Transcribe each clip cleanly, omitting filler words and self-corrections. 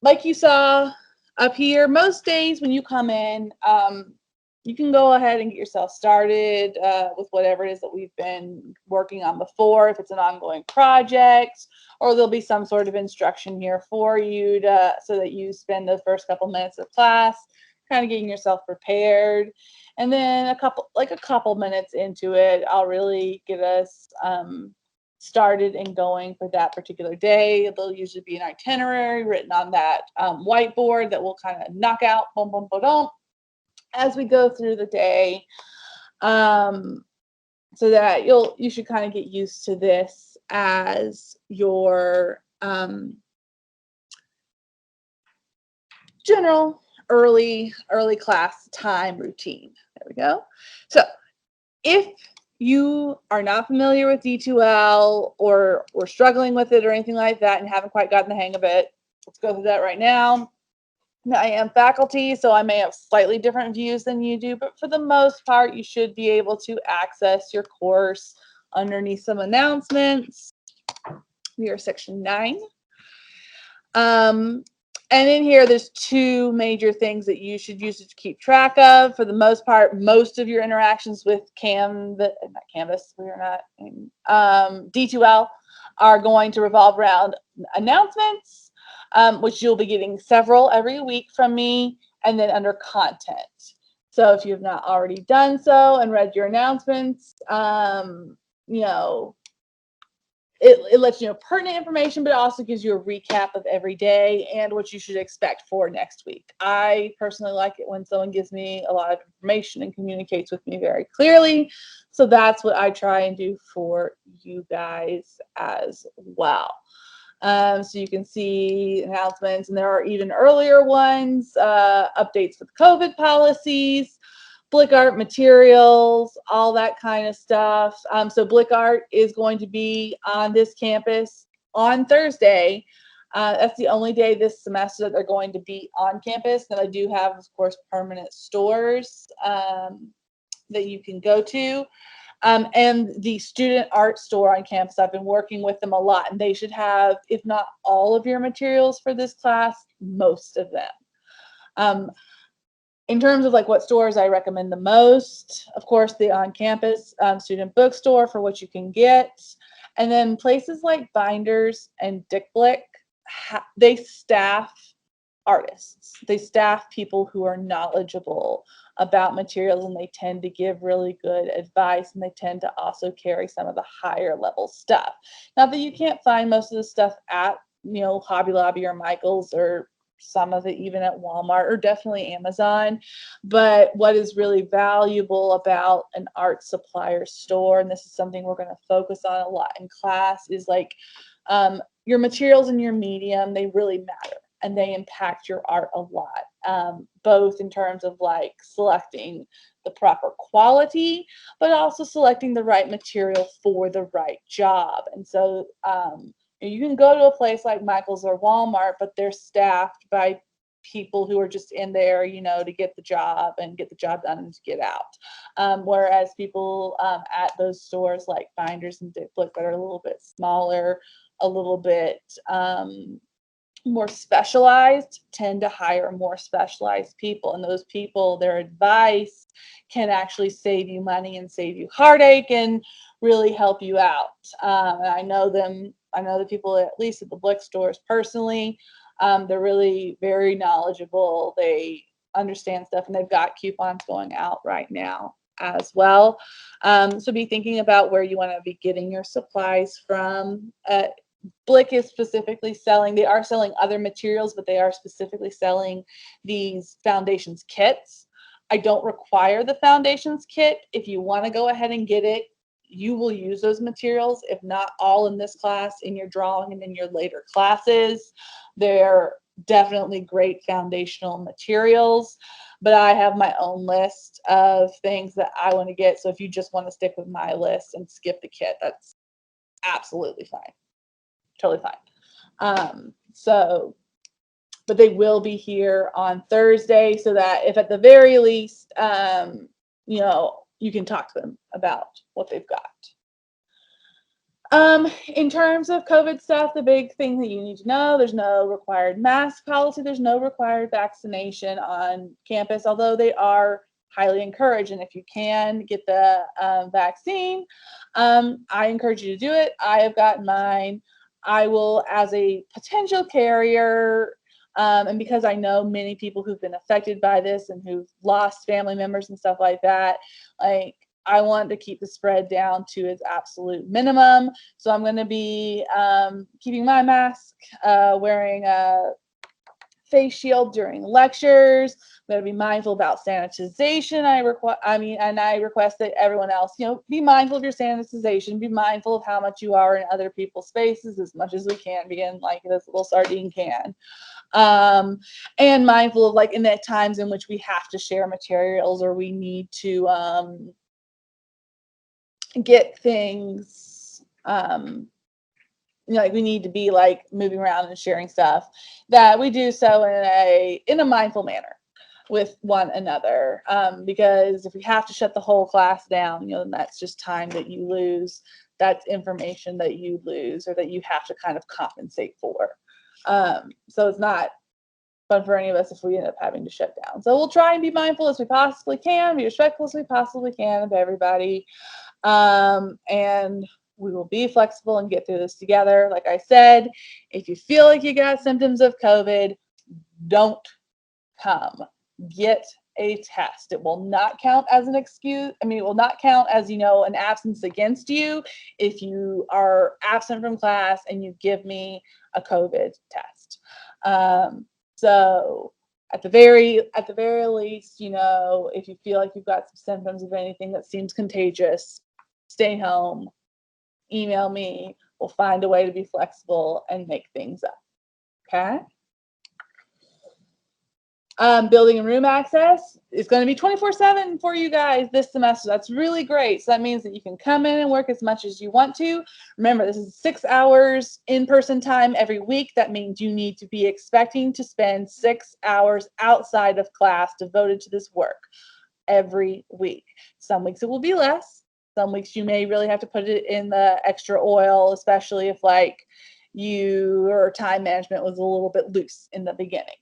like you saw up here, most days when you come in, you can go ahead and get yourself started with whatever it is that we've been working on before, if it's an ongoing project, or there'll be some sort of instruction here for you so that you spend the first couple minutes of class kind of getting yourself prepared. And then a couple minutes into it, I'll really get us started and going for that particular day. There'll usually be an itinerary written on that whiteboard that we'll kind of knock out, boom, boom, boom, boom, as we go through the day, so that you should kind of get used to this as your general early class time routine. There we go. So if you are not familiar with D2L or struggling with it or anything like that and haven't quite gotten the hang of it, let's go through that right now. I am faculty, so I may have slightly different views than you do, but for the most part, you should be able to access your course underneath some announcements. We are section 9. And in here, there's 2 major things that you should use to keep track of. For the most part, most of your interactions with D2L are going to revolve around announcements, which you'll be getting several every week from me, and then under content. So if you have not already done so and read your announcements, it lets you know pertinent information, but it also gives you a recap of every day and what you should expect for next week. I personally like it when someone gives me a lot of information and communicates with me very clearly. So that's what I try and do for you guys as well. So you can see announcements, and there are even earlier ones, updates with COVID policies, Blick Art materials, all that kind of stuff. So Blick Art is going to be on this campus on Thursday. That's the only day this semester that they're going to be on campus. Then I do have, of course, permanent stores that you can go to. And the student art store on campus, I've been working with them a lot, and they should have, if not all of your materials for this class, most of them. In terms of like what stores I recommend the most, of course, the on-campus student bookstore for what you can get. And then places like Binders and Dick Blick, they staff artists. They staff people who are knowledgeable about materials, and they tend to give really good advice, and they tend to also carry some of the higher level stuff. Not that you can't find most of the stuff at, Hobby Lobby or Michael's, or some of it even at Walmart, or definitely Amazon. But what is really valuable about an art supplier store, and this is something we're going to focus on a lot in class, is like your materials and your medium, they really matter. And they impact your art a lot, both in terms of like selecting the proper quality, but also selecting the right material for the right job. And so you can go to a place like Michael's or Walmart, but they're staffed by people who are just in there, to get the job and get the job done and to get out. Whereas people at those stores like Binders and Dick Blick that are a little bit smaller, a little bit more specialized, tend to hire more specialized people, and those people, their advice can actually save you money and save you heartache and really help you out. I know the people at least at the Blick stores personally. They're really very knowledgeable. They understand stuff, and they've got coupons going out right now as well. So be thinking about where you want to be getting your supplies from. Blick is specifically they are selling other materials, but they are specifically selling these foundations kits. I don't require the foundations kit. If you want to go ahead and get it, you will use those materials, if not all in this class, in your drawing and in your later classes. They're definitely great foundational materials, but I have my own list of things that I want to get. So if you just want to stick with my list and skip the kit, that's absolutely fine. Totally fine. But they will be here on Thursday, so that if at the very least, you can talk to them about what they've got. In terms of COVID stuff, the big thing that you need to know, there's no required mask policy. There's no required vaccination on campus, although they are highly encouraged. And if you can get the vaccine, I encourage you to do it. I have gotten mine. I will, as a potential carrier, and because I know many people who've been affected by this and who've lost family members and stuff like that, like, I want to keep the spread down to its absolute minimum. So I'm going to be keeping my mask, wearing a face shield during lectures. I'm going to be mindful about sanitization. I request that everyone else, be mindful of your sanitization. Be mindful of how much you are in other people's spaces as much as we can, be in like this little sardine can. And mindful of like in the times in which we have to share materials or we need to get things like we need to be like moving around and sharing stuff, that we do so in a mindful manner with one another, because if we have to shut the whole class down, then that's just time that you lose. That's information that you lose or that you have to kind of compensate for. So it's not fun for any of us if we end up having to shut down. So we'll try and be mindful as we possibly can, be respectful as we possibly can of everybody. And we will be flexible and get through this together. Like I said, if you feel like you got symptoms of COVID, don't come. Get a test. It will not count as an excuse. It will not count as, an absence against you if you are absent from class and you give me a COVID test. So at the very least, if you feel like you've got some symptoms of anything that seems contagious, stay home, email me. We'll find a way to be flexible and make things up. Okay? Building and room access is going to be 24/7 for you guys this semester. That's really great. So that means that you can come in and work as much as you want to. Remember, this is 6 hours in-person time every week. That means you need to be expecting to spend 6 hours outside of class devoted to this work every week. Some weeks it will be less. Some weeks you may really have to put it in the extra oil, especially if like your time management was a little bit loose in the beginning.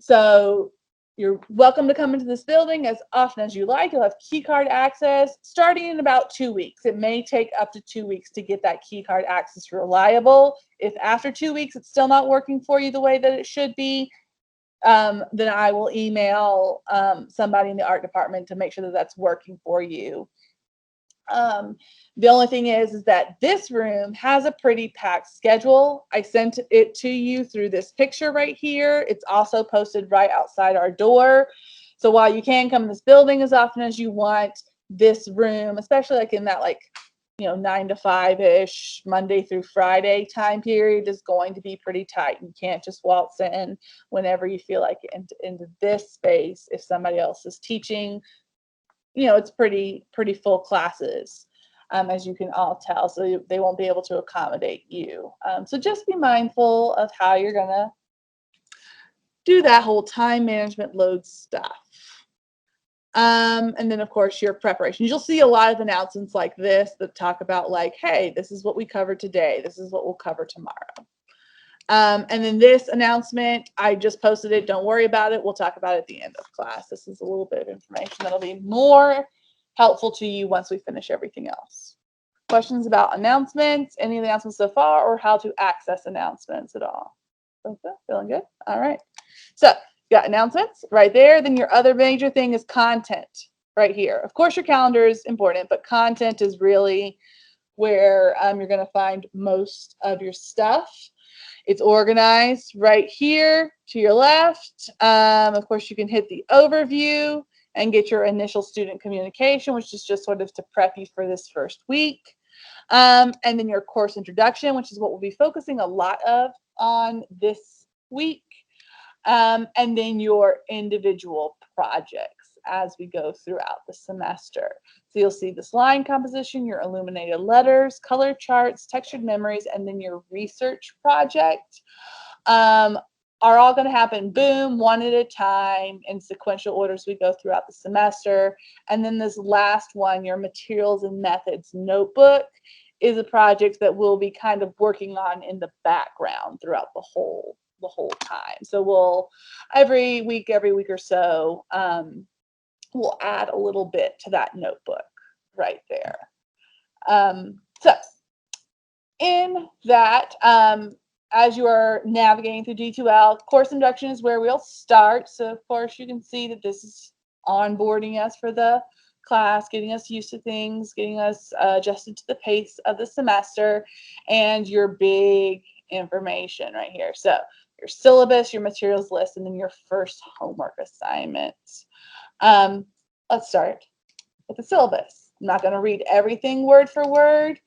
So you're welcome to come into this building as often as you like. You'll have key card access starting in about 2 weeks. It may take up to 2 weeks to get that key card access reliable. If after 2 weeks it's still not working for you the way that it should be, then I will email somebody in the art department to make sure that that's working for you. The only thing is that this room has a pretty packed schedule. I sent it to you through this picture right here. It's also posted right outside our door. So while you can come in this building as often as you want, this room, especially like in that 9 to 5-ish Monday through Friday time period, is going to be pretty tight. You can't just waltz in whenever you feel like it into this space if somebody else is teaching. It's pretty full classes, as you can all tell, so they won't be able to accommodate you. So just be mindful of how you're gonna do that whole time management load stuff. And then of course your preparations. You'll see a lot of announcements like this that talk about like, hey, this is what we covered today. This is what we'll cover tomorrow. And then this announcement, I just posted it. Don't worry about it. We'll talk about it at the end of class. This is a little bit of information that'll be more helpful to you once we finish everything else. Questions about announcements, any of the announcements so far, or how to access announcements at all? Okay, feeling good? All right. So you got announcements right there. Then your other major thing is content right here. Of course, your calendar is important, but content is really where you're going to find most of your stuff. It's organized right here to your left. Of course, you can hit the overview and get your initial student communication, which is just sort of to prep you for this first week. And then your course introduction, which is what we'll be focusing a lot on this week. And then your individual projects as we go throughout the semester. So you'll see this line composition, your illuminated letters, color charts, textured memories, and then your research project are all going to happen, boom, one at a time in sequential order as we go throughout the semester. And then this last one, your materials and methods notebook, is a project that we'll be kind of working on in the background throughout the whole time. So we'll every week or so, we'll add a little bit to that notebook right there. So in that, as you are navigating through D2L, course induction is where we'll start. So of course you can see that this is onboarding us for the class, getting us used to things, getting us adjusted to the pace of the semester, and your big information right here. So your syllabus, your materials list, and then your first homework assignment. Let's start with the syllabus. I'm not going to read everything word for word,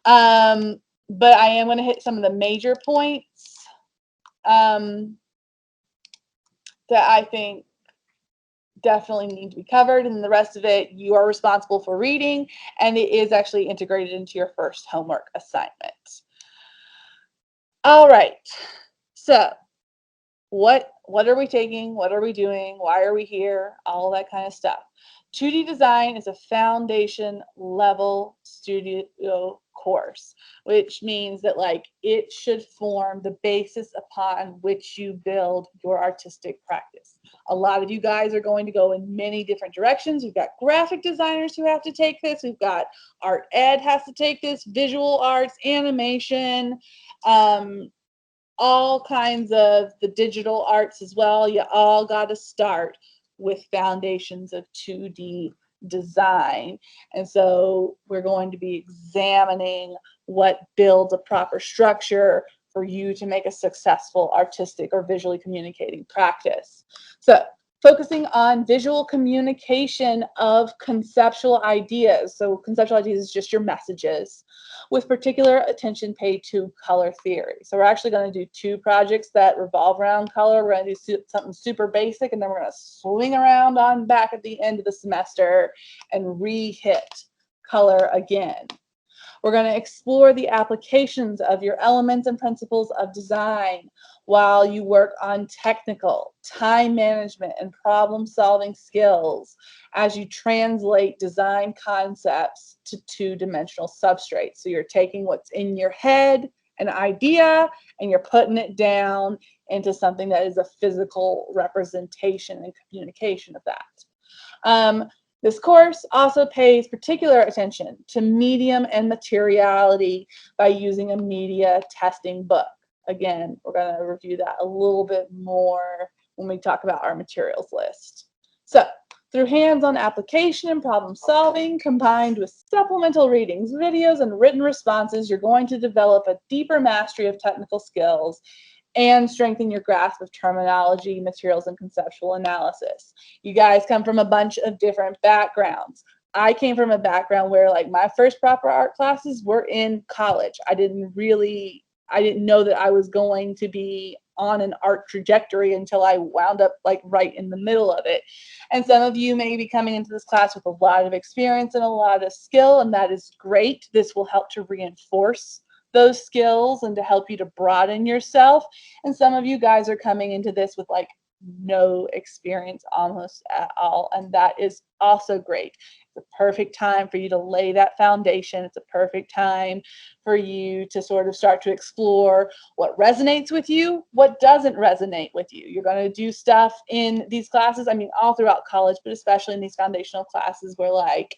but I am going to hit some of the major points that I think definitely need to be covered, and the rest of it you are responsible for reading, and it is actually integrated into your first homework assignment. All right, so what are we taking? What are we doing? Why are we here? All that kind of stuff. 2D design is a foundation level studio course, which means that like it should form the basis upon which you build your artistic practice. A lot of you guys are going to go in many different directions. We've got graphic designers who have to take this. We've got art ed has to take this, visual arts, animation, all kinds of the digital arts as well. You all got to start with foundations of 2D design. And so we're going to be examining what builds a proper structure for you to make a successful artistic or visually communicating practice. So focusing on visual communication of conceptual ideas. So conceptual ideas is just your messages, with particular attention paid to color theory. So we're actually going to do 2 projects that revolve around color. We're going to do something super basic, and then we're going to swing around on back at the end of the semester and re-hit color again. We're going to explore the applications of your elements and principles of design while you work on technical, time management, and problem-solving skills as you translate design concepts to 2-dimensional substrates. So you're taking what's in your head, an idea, and you're putting it down into something that is a physical representation and communication of that. This course also pays particular attention to medium and materiality by using a media testing book. Again, we're going to review that a little bit more when we talk about our materials list. So, through hands-on application and problem solving, combined with supplemental readings, videos, and written responses, you're going to develop a deeper mastery of technical skills and strengthen your grasp of terminology, materials, and conceptual analysis. You guys come from a bunch of different backgrounds. I came from a background where like my first proper art classes were in college. I didn't know that I was going to be on an art trajectory until I wound up like right in the middle of it. And some of you may be coming into this class with a lot of experience and a lot of skill, and that is great. This will help to reinforce those skills and to help you to broaden yourself. And some of you guys are coming into this with like no experience almost at all, and that is also great. It's a perfect time for you to lay that foundation. It's a perfect time for you to sort of start to explore what resonates with you, what doesn't resonate with you. You're going to do stuff in these classes, I mean all throughout college, but especially in these foundational classes where like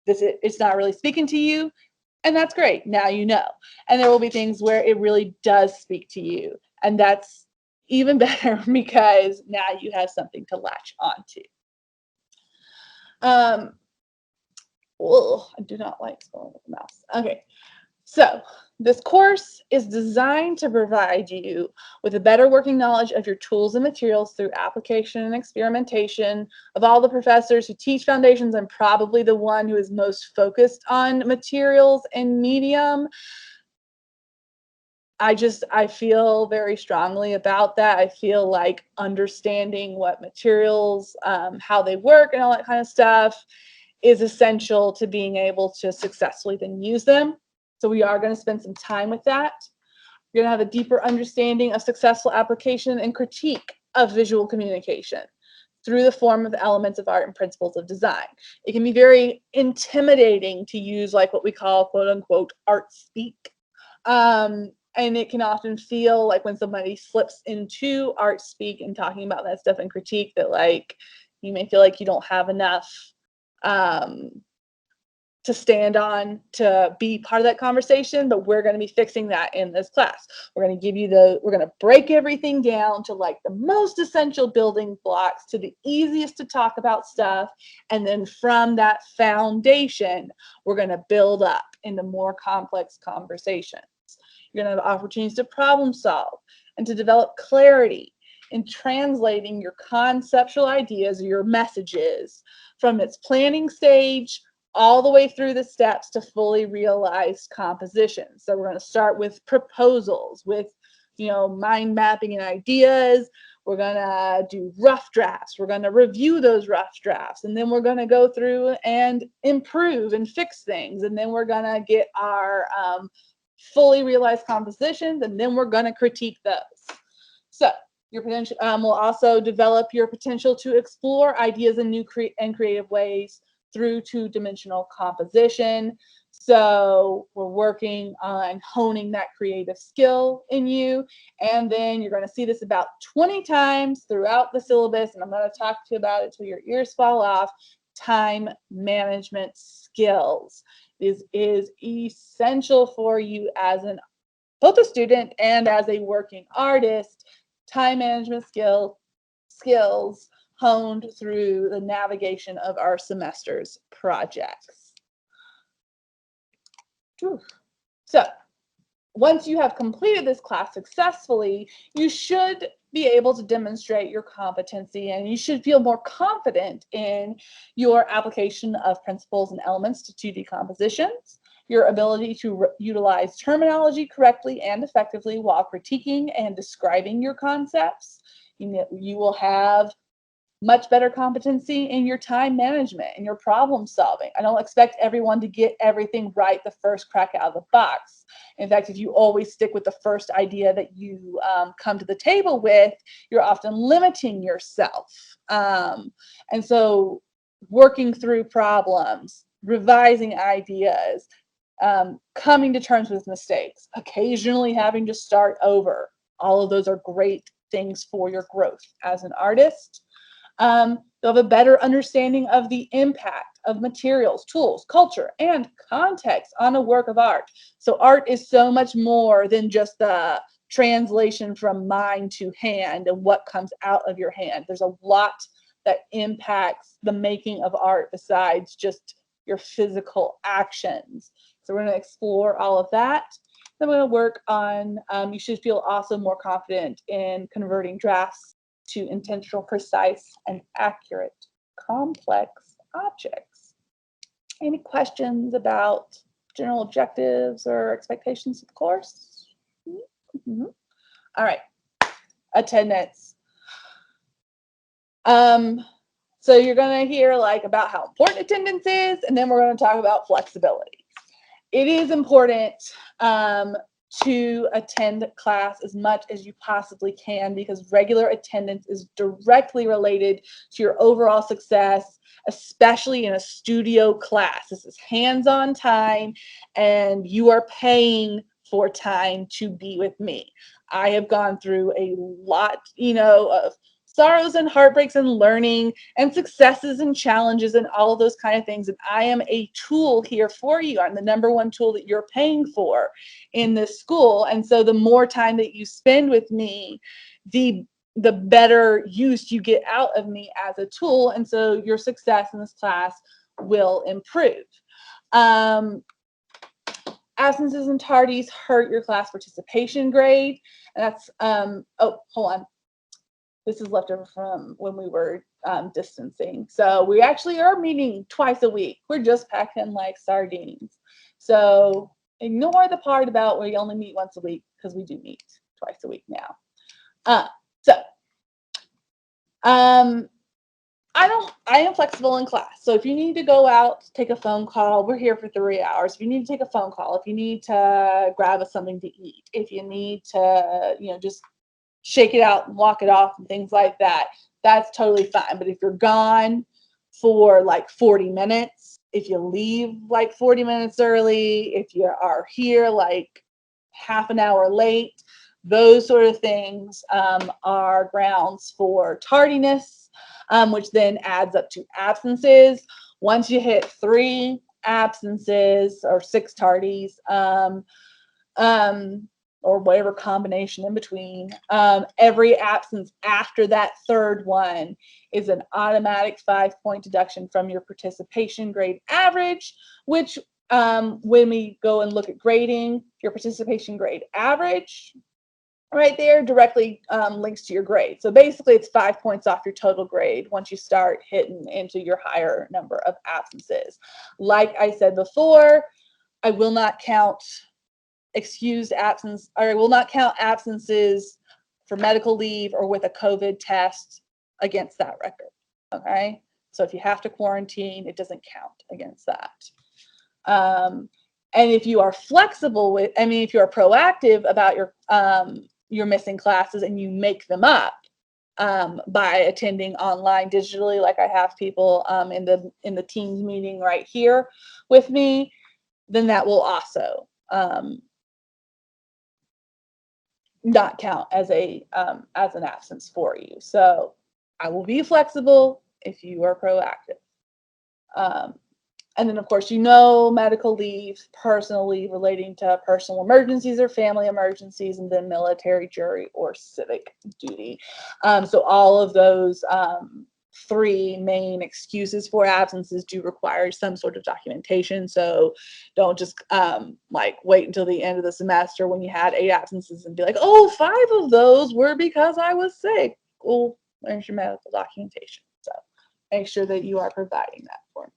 it's not really speaking to you. And that's great. Now you know. And there will be things where it really does speak to you. And that's even better because now you have something to latch onto. I do not like spelling with the mouse. Okay. So this course is designed to provide you with a better working knowledge of your tools and materials through application and experimentation. Of all the professors who teach foundations, I'm probably the one who is most focused on materials and medium. I feel very strongly about that. I feel like understanding what materials, how they work and all that kind of stuff is essential to being able to successfully then use them. So we are going to spend some time with that. You're going to have a deeper understanding of successful application and critique of visual communication. through the form of elements of art and principles of design. It can be very intimidating to use like what we call quote unquote art speak. And it can often feel like when somebody slips into art speak and talking about that stuff and critique that like you may feel like you don't have enough um, to stand on to be part of that conversation, but we're going to be fixing that in this class. We're going to give you we're going to break everything down to like the most essential building blocks to the easiest to talk about stuff. And then from that foundation, we're going to build up into more complex conversations. You're going to have opportunities to problem solve and to develop clarity in translating your conceptual ideas or your messages from its planning stage all the way through the steps to fully realized composition. So we're going to start with proposals, with mind mapping and ideas. We're going to do rough drafts. We're going to review those rough drafts. And then we're going to go through and improve and fix things. And then we're going to get our fully realized compositions. And then we're going to critique those. So your potential will also develop your potential to explore ideas in new and creative ways through two-dimensional composition. So we're working on honing that creative skill in you. And then you're going to see this about 20 times throughout the syllabus. And I'm going to talk to you about it till your ears fall off. Time management skills. This is essential for you as both a student and as a working artist. Time management skills honed through the navigation of our semester's projects. So once you have completed this class successfully, you should be able to demonstrate your competency and you should feel more confident in your application of principles and elements to 2D compositions, your ability to utilize terminology correctly and effectively while critiquing and describing your concepts. You will have much better competency in your time management and your problem solving. I don't expect everyone to get everything right the first crack out of the box. In fact, if you always stick with the first idea that you come to the table with, you're often limiting yourself. And so working through problems, revising ideas, coming to terms with mistakes, occasionally having to start over, all of those are great things for your growth as an artist. You'll have a better understanding of the impact of materials, tools, culture, and context on a work of art. So art is so much more than just the translation from mind to hand and what comes out of your hand. There's a lot that impacts the making of art besides just your physical actions. So we're going to explore all of that. Then we're going to work on, you should feel also more confident in converting drafts to intentional, precise, and accurate complex objects. Any questions about general objectives or expectations of the course? Mm-hmm. All right, attendance. So you're going to hear like about how important attendance is, and then we're going to talk about flexibility. It is important to attend class as much as you possibly can because regular attendance is directly related to your overall success, especially in a studio class. This is hands-on time, and you are paying for time to be with me. I have gone through a lot, of sorrows and heartbreaks and learning and successes and challenges and all of those kind of things. And I am a tool here for you. I'm the number one tool that you're paying for in this school. And so the more time that you spend with me, the better use you get out of me as a tool. And so your success in this class will improve. Absences and tardies hurt your class participation grade. And that's, oh, hold on. This is left over from when we were distancing. So we actually are meeting twice a week. We're just packed in like sardines. So ignore the part about we only meet once a week because we do meet twice a week now. I am flexible in class. So if you need to go out, take a phone call, we're here for 3 hours. If you need to take a phone call, if you need to grab us something to eat, if you need to, just shake it out and walk it off and things like that, that's totally fine. But if you're gone for like 40 minutes, if you leave like 40 minutes early, if you are here like half an hour late, those sort of things are grounds for tardiness, which then adds up to absences. Once you hit 3 absences or 6 tardies, or whatever combination in between, every absence after that third one is an automatic 5-point deduction from your participation grade average, which when we go and look at grading, your participation grade average right there directly links to your grade. So basically it's 5 points off your total grade once you start hitting into your higher number of absences. Like I said before, I will not count excused absence, or I will not count absences for medical leave or with a COVID test against that record. Okay. So if you have to quarantine, it doesn't count against that. And if you are flexible with, if you are proactive about your missing classes and you make them up by attending online digitally, like I have people in the Teams meeting right here with me, then that will also not count as an absence for you. So I will be flexible if you are proactive. And then, of course, medical leave, personal leave relating to personal emergencies or family emergencies, and then military, jury, or civic duty. So all of those 3 main excuses for absences do require some sort of documentation. So don't just wait until the end of the semester when you had 8 absences and be like, oh, 5 of those were because I was sick. Well, there's your medical documentation. So make sure that you are providing that for me.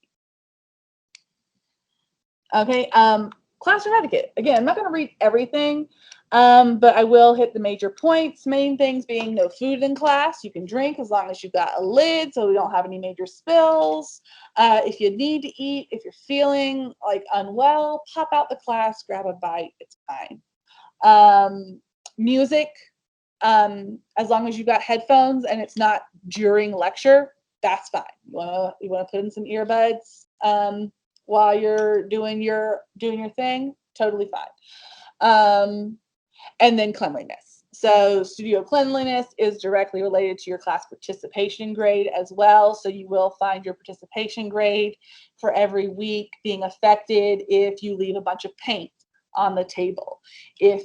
Okay, classroom etiquette. Again, I'm not going to read everything, but I will hit the major points. Main things being no food in class. You can drink as long as you've got a lid so we don't have any major spills. If you need to eat, if you're feeling like unwell, pop out the class, grab a bite. It's fine. Music, as long as you've got headphones and it's not during lecture, that's fine. You want to put in some earbuds while you're doing your thing, totally fine. And then cleanliness. So studio cleanliness is directly related to your class participation grade as well. So you will find your participation grade for every week being affected if you leave a bunch of paint on the table. If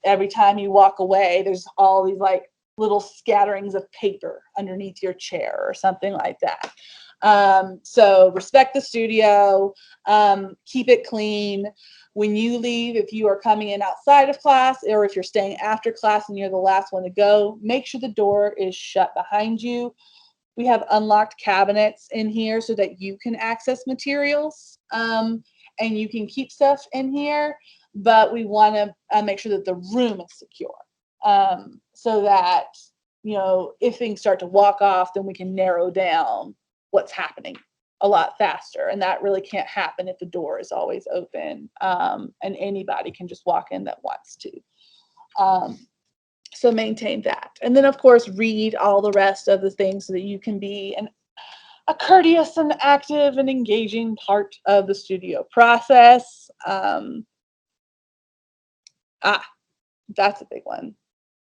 every time you walk away, there's all these like little scatterings of paper underneath your chair or something like that. So respect the studio, keep it clean. When you leave, if you are coming in outside of class or if you're staying after class and you're the last one to go, make sure the door is shut behind you. We have unlocked cabinets in here so that you can access materials and you can keep stuff in here, but we want to make sure that the room is secure so that, if things start to walk off, then we can narrow down what's happening a lot faster. And that really can't happen if the door is always open and anybody can just walk in that wants to. So maintain that. And then, of course, read all the rest of the things so that you can be a courteous and active and engaging part of the studio process. That's a big one.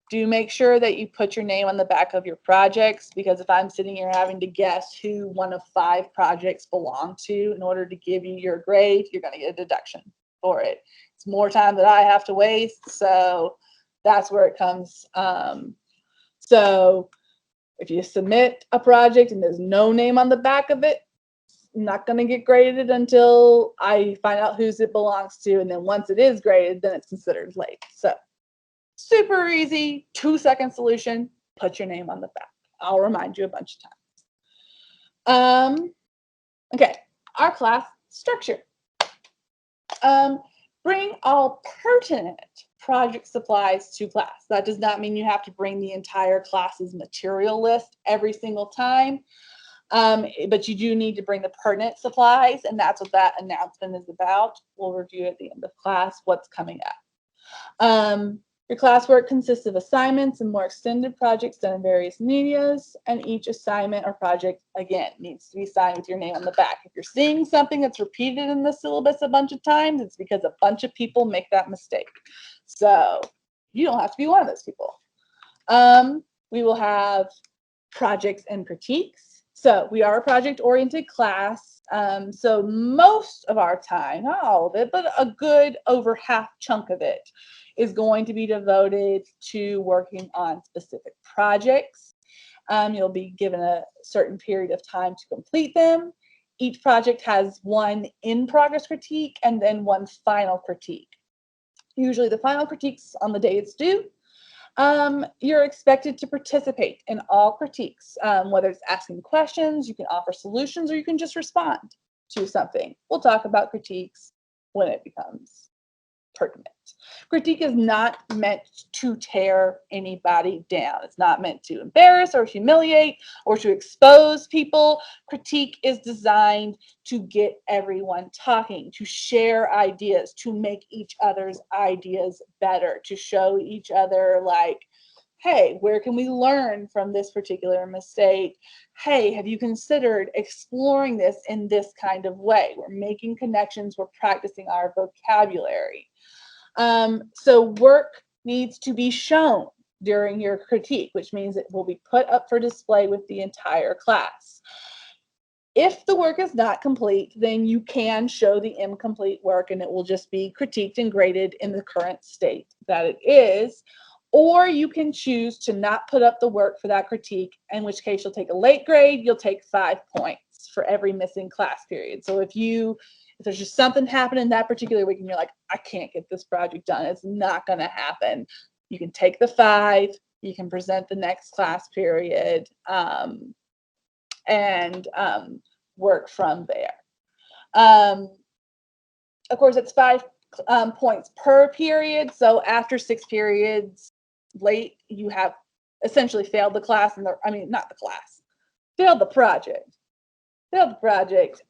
Do make sure that you put your name on the back of your projects, because if I'm sitting here having to guess who one of 5 projects belong to in order to give you your grade, you're going to get a deduction for it. It's more time that I have to waste, so that's where it comes. So if you submit a project and there's no name on the back of it, I'm not going to get graded until I find out whose it belongs to, and then once it is graded, then it's considered late. So super easy, 2-second solution, put your name on the back. I'll remind you a bunch of times. Okay, our class structure. Bring all pertinent project supplies to class. That does not mean you have to bring the entire class's material list every single time, but you do need to bring the pertinent supplies, and that's what that announcement is about. We'll review at the end of class what's coming up. Your classwork consists of assignments and more extended projects done in various medias, and each assignment or project, again, needs to be signed with your name on the back. If you're seeing something that's repeated in the syllabus a bunch of times, it's because a bunch of people make that mistake. So you don't have to be one of those people. We will have projects and critiques. So we are a project-oriented class. So most of our time, not all of it, but a good over half chunk of it is going to be devoted to working on specific projects. You'll be given a certain period of time to complete them. Each project has one in-progress critique and then one final critique. Usually the final critique's on the day it's due. You're expected to participate in all critiques, whether it's asking questions, you can offer solutions, or you can just respond to something. We'll talk about critiques when it becomes pertinent. Critique is not meant to tear anybody down. It's not meant to embarrass or humiliate or to expose people. Critique is designed to get everyone talking, to share ideas, to make each other's ideas better, to show each other like, hey, where can we learn from this particular mistake? Hey, have you considered exploring this in this kind of way? We're making connections, we're practicing our vocabulary. So work needs to be shown during your critique, which means it will be put up for display with the entire class. If the work is not complete, then you can show the incomplete work and it will just be critiqued and graded in the current state that it is. Or you can choose to not put up the work for that critique, in which case you'll take a late grade, you'll take 5 points for every missing class period. So if there's just something happening that particular week and you're like, I can't get this project done, it's not going to happen, you can take the 5, you can present the next class period, and work from there. Of course, it's 5 points per period. So after 6 periods late, you have essentially failed the class, and not the class, failed the project. Failed the project.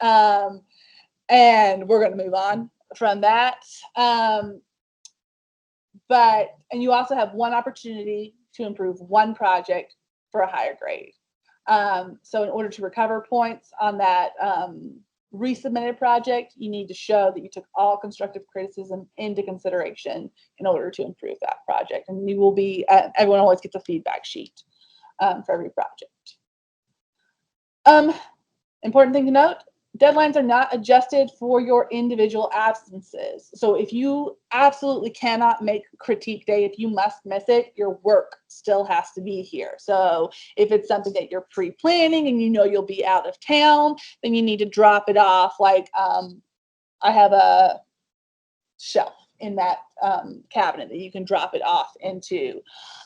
And we're going to move on from that. And you also have one opportunity to improve one project for a higher grade. So in order to recover points on that resubmitted project, you need to show that you took all constructive criticism into consideration in order to improve that project. And you will be, everyone always gets a feedback sheet for every project. Important thing to note, deadlines are not adjusted for your individual absences. So if you absolutely cannot make critique day, if you must miss it, your work still has to be here. So if it's something that you're pre-planning and you know you'll be out of town, then you need to drop it off. Like I have a shelf in that cabinet that you can drop it off into.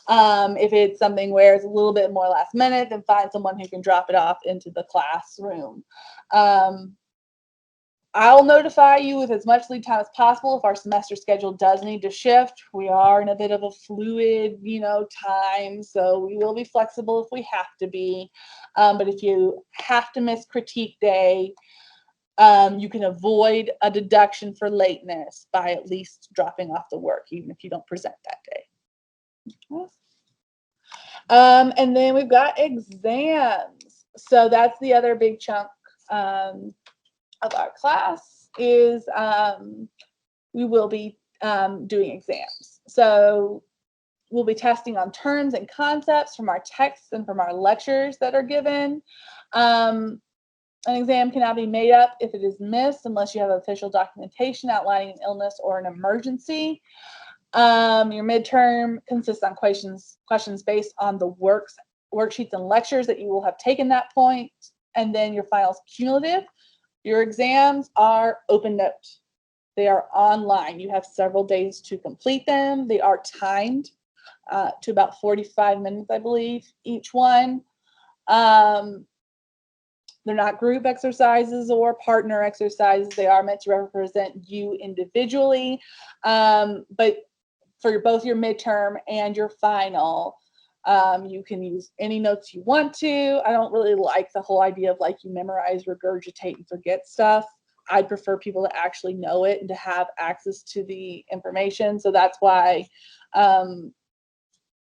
If it's something where it's a little bit more last minute, then find someone who can drop it off into the classroom. I'll notify you with as much lead time as possible if our semester schedule does need to shift. We are in a bit of a fluid, time, so we will be flexible if we have to be. But if you have to miss critique day, you can avoid a deduction for lateness by at least dropping off the work, even if you don't present that day. Okay. And then we've got exams. So that's the other big chunk of our class is we will be doing exams. So we'll be testing on terms and concepts from our texts and from our lectures that are given. An exam cannot be made up if it is missed unless you have official documentation outlining an illness or an emergency. Your midterm consists on questions based on the worksheets and lectures that you will have taken that point, and then your final's cumulative. Your exams are open note. They are online. You have several days to complete them. They are timed to about 45 minutes, I believe, each one. They're not group exercises or partner exercises. They are meant to represent you individually. But for both your midterm and your final, you can use any notes you want to. I don't really like the whole idea of like you memorize, regurgitate, and forget stuff. I'd prefer people to actually know it and to have access to the information. So that's why, um,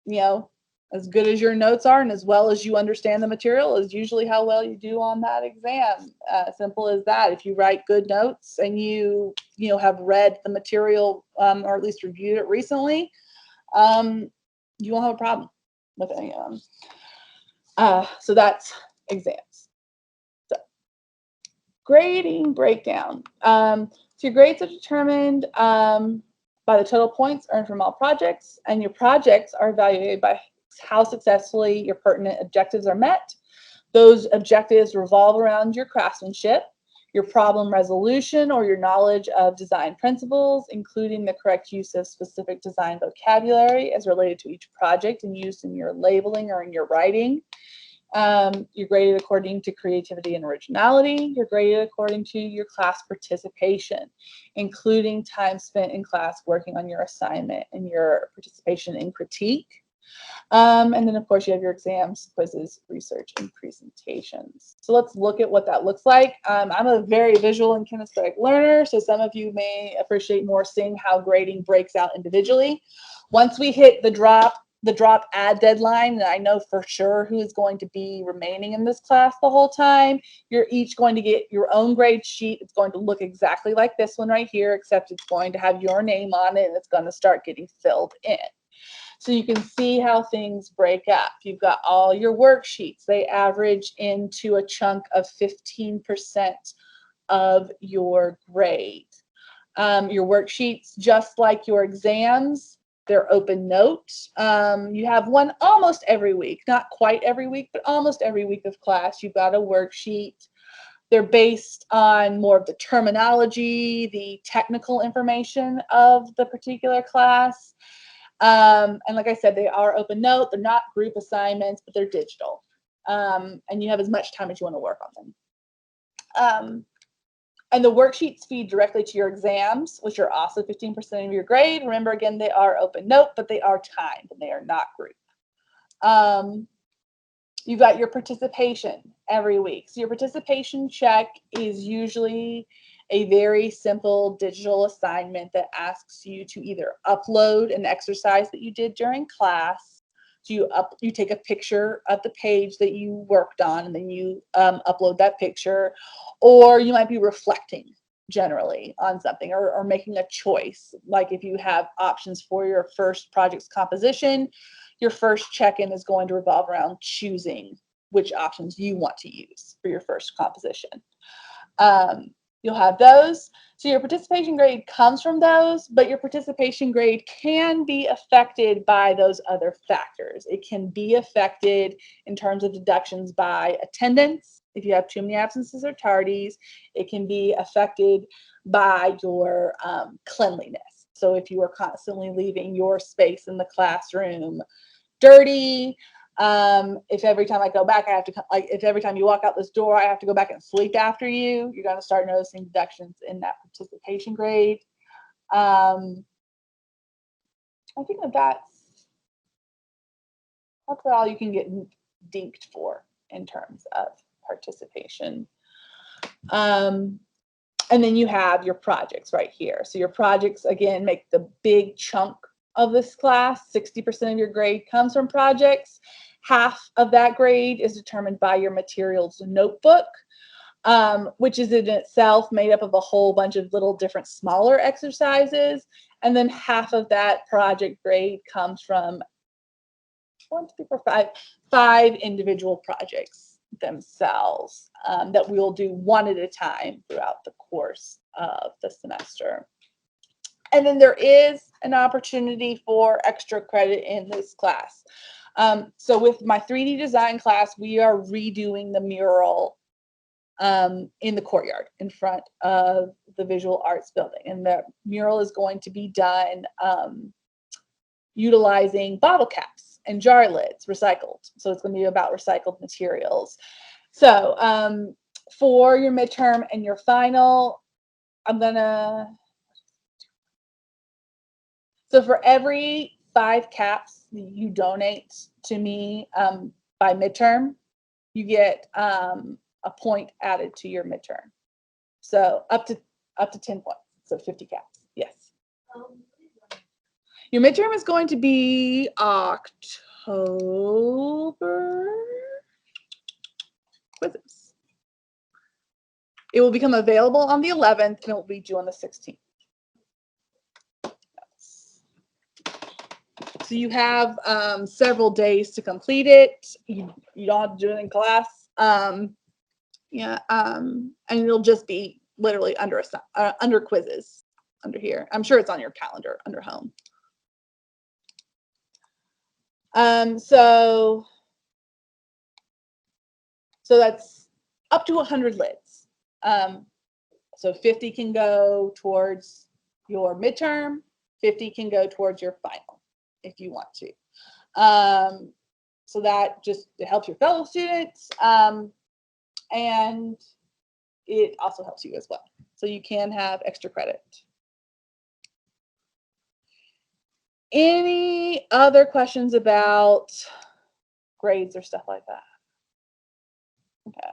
you know, as good as your notes are and as well as you understand the material is usually how well you do on that exam. Simple as that. If you write good notes and you have read the material or at least reviewed it recently, you won't have a problem with any of them. So that's exams. So grading breakdown. So your grades are determined by the total points earned from all projects, and your projects are evaluated by how successfully your pertinent objectives are met. Those objectives revolve around your craftsmanship, your problem resolution, or your knowledge of design principles, including the correct use of specific design vocabulary as related to each project and used in your labeling or in your writing. You're graded according to creativity and originality. You're graded according to your class participation, including time spent in class working on your assignment and your participation in critique. And then, of course, you have your exams, quizzes, research, and presentations. So let's look at what that looks like. I'm a very visual and kinesthetic learner, so some of you may appreciate more seeing how grading breaks out individually. Once we hit the drop add deadline, and I know for sure who is going to be remaining in this class the whole time, you're each going to get your own grade sheet. It's going to look exactly like this one right here, except it's going to have your name on it, and it's going to start getting filled in. So you can see how things break up. You've got all your worksheets. They average into a chunk of 15% of your grade. Your worksheets, just like your exams, they're open notes. You have one almost every week, not quite every week, but almost every week of class. You've got a worksheet. They're based on more of the terminology, the technical information of the particular class. And like I said, they are open note. They're not group assignments, but they're digital. And you have as much time as you want to work on them. And the worksheets feed directly to your exams, which are also 15% of your grade. Remember, again, they are open note, but they are timed and they are not group. You've got your participation every week. So your participation check is usually a very simple digital assignment that asks you to either upload an exercise that you did during class. So you take a picture of the page that you worked on, and then you upload that picture, or you might be reflecting generally on something or making a choice. Like if you have options for your first project's composition, your first check-in is going to revolve around choosing which options you want to use for your first composition. You'll have those. So your participation grade comes from those, but your participation grade can be affected by those other factors. It can be affected in terms of deductions by attendance. If you have too many absences or tardies, it can be affected by your cleanliness. So if you are constantly leaving your space in the classroom dirty, if every time I go back, I have to, like, if every time you walk out this door, I have to go back and sleep after you, you're going to start noticing deductions in that participation grade. I think that's all you can get dinked for in terms of participation. And then you have your projects right here. So your projects, again, make the big chunk of this class. 60% of your grade comes from projects. Half of that grade is determined by your materials notebook, which is in itself made up of a whole bunch of little different smaller exercises. And then half of that project grade comes from 5 individual projects themselves that we'll do one at a time throughout the course of the semester. And then there is an opportunity for extra credit in this class. So with my 3D design class, we are redoing the mural in the courtyard in front of the visual arts building. And the mural is going to be done utilizing bottle caps and jar lids, recycled. So it's going to be about recycled materials. So for your midterm and your final, so for every 5 caps you donate to me by midterm, you get a point added to your midterm. So up to 10 points. So 50 caps. Yes. Your midterm is going to be October. Quizzes. It will become available on the 11th and it will be due on the 16th. So you have several days to complete it. You don't have to do it in class. And it'll just be literally under quizzes under here. I'm sure it's on your calendar under home. So that's up to 100 lids. So 50 can go towards your midterm, 50 can go towards your final if you want to. So that just helps your fellow students, and it also helps you as well. So you can have extra credit. Any other questions about grades or stuff like that? Okay.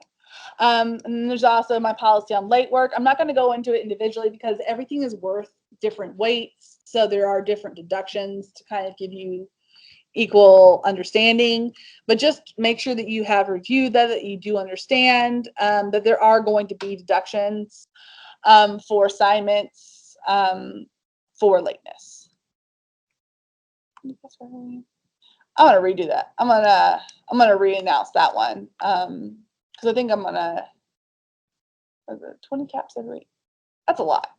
And then there's also my policy on late work. I'm not going to go into it individually because everything is worth different weights. So there are different deductions to kind of give you equal understanding, but just make sure that you have reviewed that you do understand that there are going to be deductions for assignments for lateness. I'm gonna redo that. I'm gonna re-announce that one because I think I'm gonna 20 caps every week. That's a lot.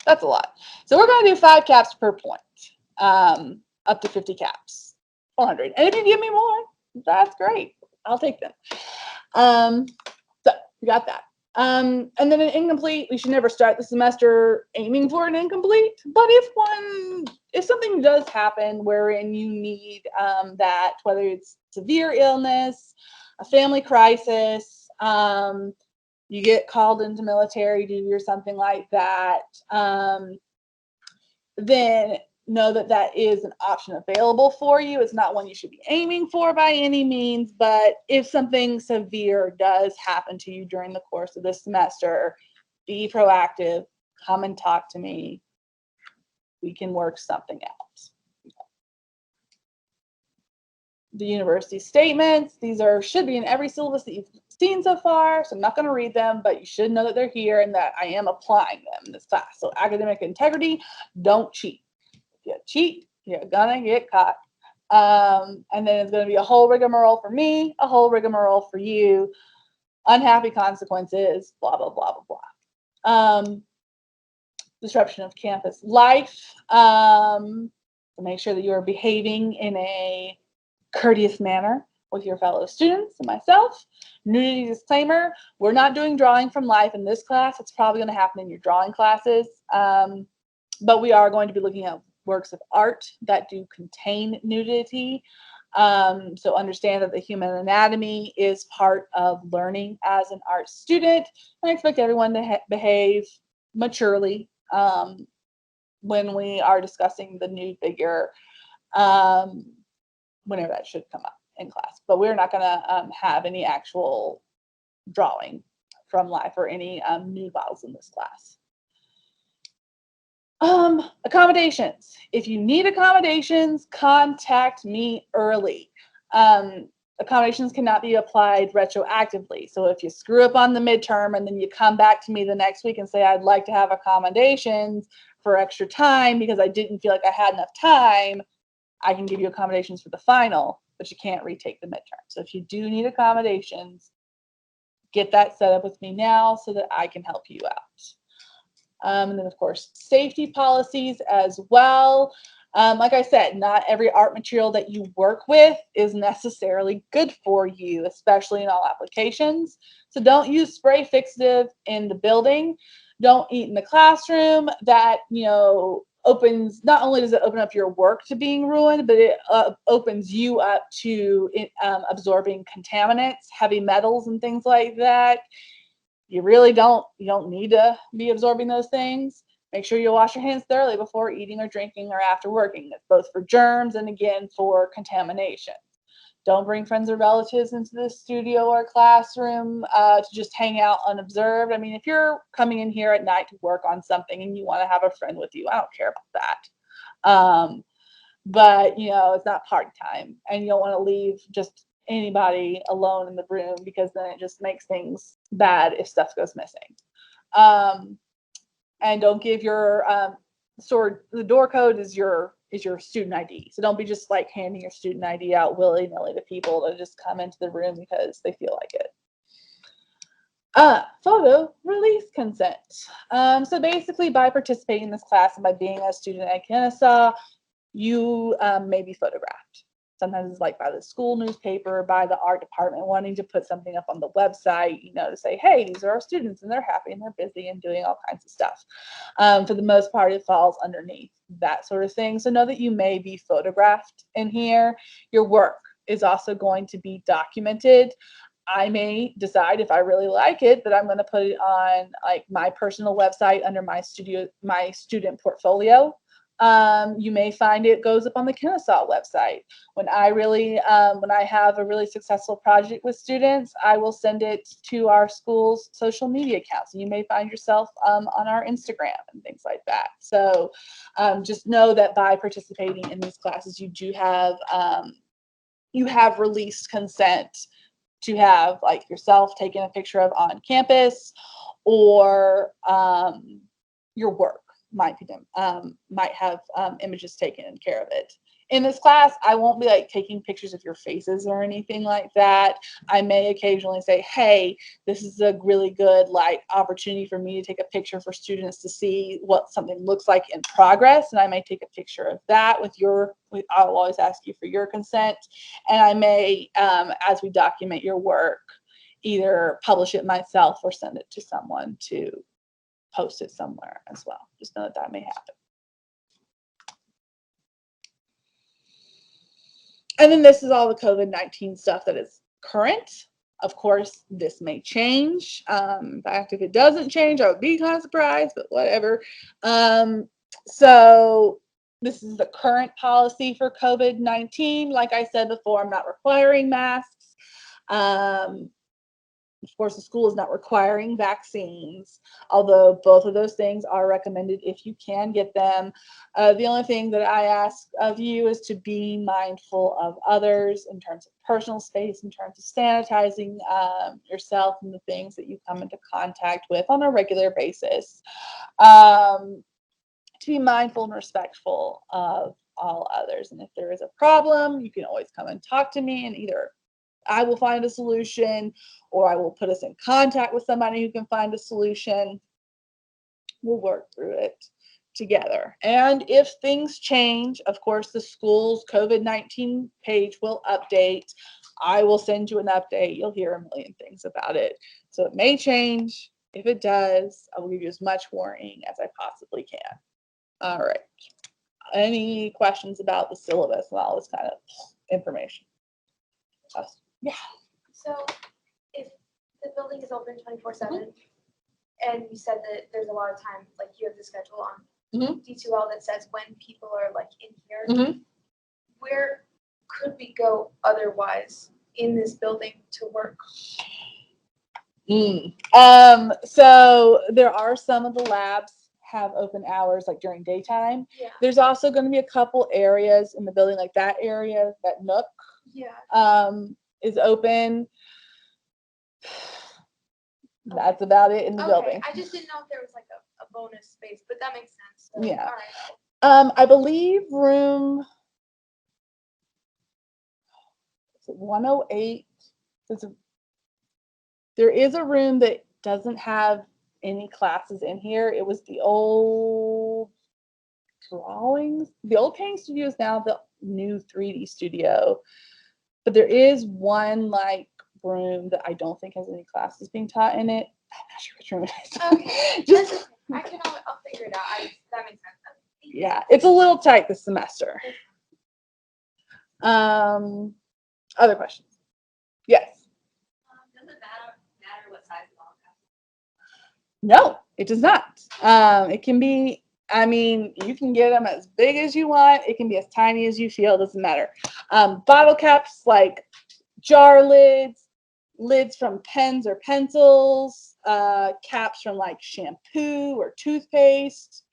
That's a lot. So we're gonna do 5 caps per point, up to 50 caps, 400. And if you give me more, that's great. I'll take them. So you got that. And then an incomplete, we should never start the semester aiming for an incomplete. But if something does happen wherein you need that, whether it's severe illness, a family crisis, you get called into military duty or something like that, then know that that is an option available for you. It's not one you should be aiming for by any means, but if something severe does happen to you during the course of this semester, be proactive, come and talk to me. We can work something out. The university statements, these should be in every syllabus that you've seen so far, so I'm not going to read them, but you should know that they're here and that I am applying them in this class. So academic integrity, don't cheat. If you cheat, you're gonna get caught. And then it's going to be a whole rigmarole for me, a whole rigmarole for you, unhappy consequences, blah, blah, blah, blah, blah. Disruption of campus life. So make sure that you are behaving in a courteous manner with your fellow students and myself. Nudity disclaimer, we're not doing drawing from life in this class. It's probably going to happen in your drawing classes. But we are going to be looking at works of art that do contain nudity. So understand that the human anatomy is part of learning as an art student. And I expect everyone to behave maturely when we are discussing the nude figure, whenever that should come up in class. But we're not going to have any actual drawing from life or any nude models in this class. Accommodations. If you need accommodations, contact me early. Accommodations cannot be applied retroactively. So if you screw up on the midterm and then you come back to me the next week and say, I'd like to have accommodations for extra time because I didn't feel like I had enough time, I can give you accommodations for the final, but you can't retake the midterm. So if you do need accommodations, get that set up with me now so that I can help you out. And then, of course, safety policies as well. Like I said, not every art material that you work with is necessarily good for you, especially in all applications. So don't use spray fixative in the building. Don't eat in the classroom. That, opens, not only does it open up your work to being ruined, but it opens you up to absorbing contaminants, heavy metals, and things like that. You don't need to be absorbing those things. Make sure you wash your hands thoroughly before eating or drinking or after working. That's both for germs and again for contamination. Don't bring friends or relatives into the studio or classroom to just hang out unobserved. I mean, if you're coming in here at night to work on something and you want to have a friend with you, I don't care about that. But it's not party time, and you don't want to leave just anybody alone in the room, because then it just makes things bad if stuff goes missing. And don't give your the door code is your student ID. So don't be just like handing your student ID out willy-nilly to people to just come into the room because they feel like it. Photo release consent. So basically, by participating in this class and by being a student at Kennesaw, you may be photographed. Sometimes it's like by the school newspaper, by the art department wanting to put something up on the website, to say, hey, these are our students and they're happy and they're busy and doing all kinds of stuff. For the most part, it falls underneath that sort of thing. So know that you may be photographed in here. Your work is also going to be documented. I may decide, if I really like it, that I'm going to put it on like my personal website under my student portfolio. You may find it goes up on the Kennesaw website. When I have a really successful project with students, I will send it to our school's social media accounts. You may find yourself on our Instagram and things like that. So just know that by participating in these classes, you have released consent to have like yourself taken a picture of on campus, or your work might have images taken care of it. In this class, I won't be like taking pictures of your faces or anything like that. I may occasionally say, hey, this is a really good opportunity for me to take a picture for students to see what something looks like in progress. And I may take a picture of that I'll always ask you for your consent. And I may, as we document your work, either publish it myself or send it to someone to post it somewhere as well. Just know that may happen. And then this is all the COVID-19 stuff that is current. Of course, this may change. In fact, if it doesn't change, I would be kind of surprised, but whatever. So this is the current policy for COVID-19. Like I said before, I'm not requiring masks. Of course, the school is not requiring vaccines, although both of those things are recommended if you can get them. The only thing that I ask of you is to be mindful of others in terms of personal space, in terms of sanitizing yourself and the things that you come into contact with on a regular basis. To be mindful and respectful of all others. And if there is a problem, you can always come and talk to me, and either I will find a solution, or I will put us in contact with somebody who can find a solution. We'll work through it together. And if things change, of course, the school's COVID-19 page will update. I will send you an update. You'll hear a million things about it. So it may change. If it does, I will give you as much warning as I possibly can. All right. Any questions about the syllabus and all this kind of information? Yeah. So if the building is open 24/7, and you said that there's a lot of time, like you have the schedule on D2L that says when people are like in here, where could we go otherwise in this building to work? So there are some of the labs have open hours like during daytime. Yeah. There's also going to be a couple areas in the building, like that area, that nook. Yeah. Is open. That's about it in the building. I just didn't know if there was like a bonus space, but that makes sense. So, yeah. All right. I believe room 108. There is a room that doesn't have any classes in here. It was the old drawings. The old painting studio is now the new 3D studio. But there is one room that I don't think has any classes being taught in it. I'm not sure which room it is. Okay. I'll figure it out. That makes sense. Yeah, it's a little tight this semester. Other questions? Yes. Does it matter what size the ball is? No, it does not. It can be I mean, you can get them as big as you want. It can be as tiny as you feel. It doesn't matter. Bottle caps like jar lids, lids from pens or pencils, caps from like shampoo or toothpaste,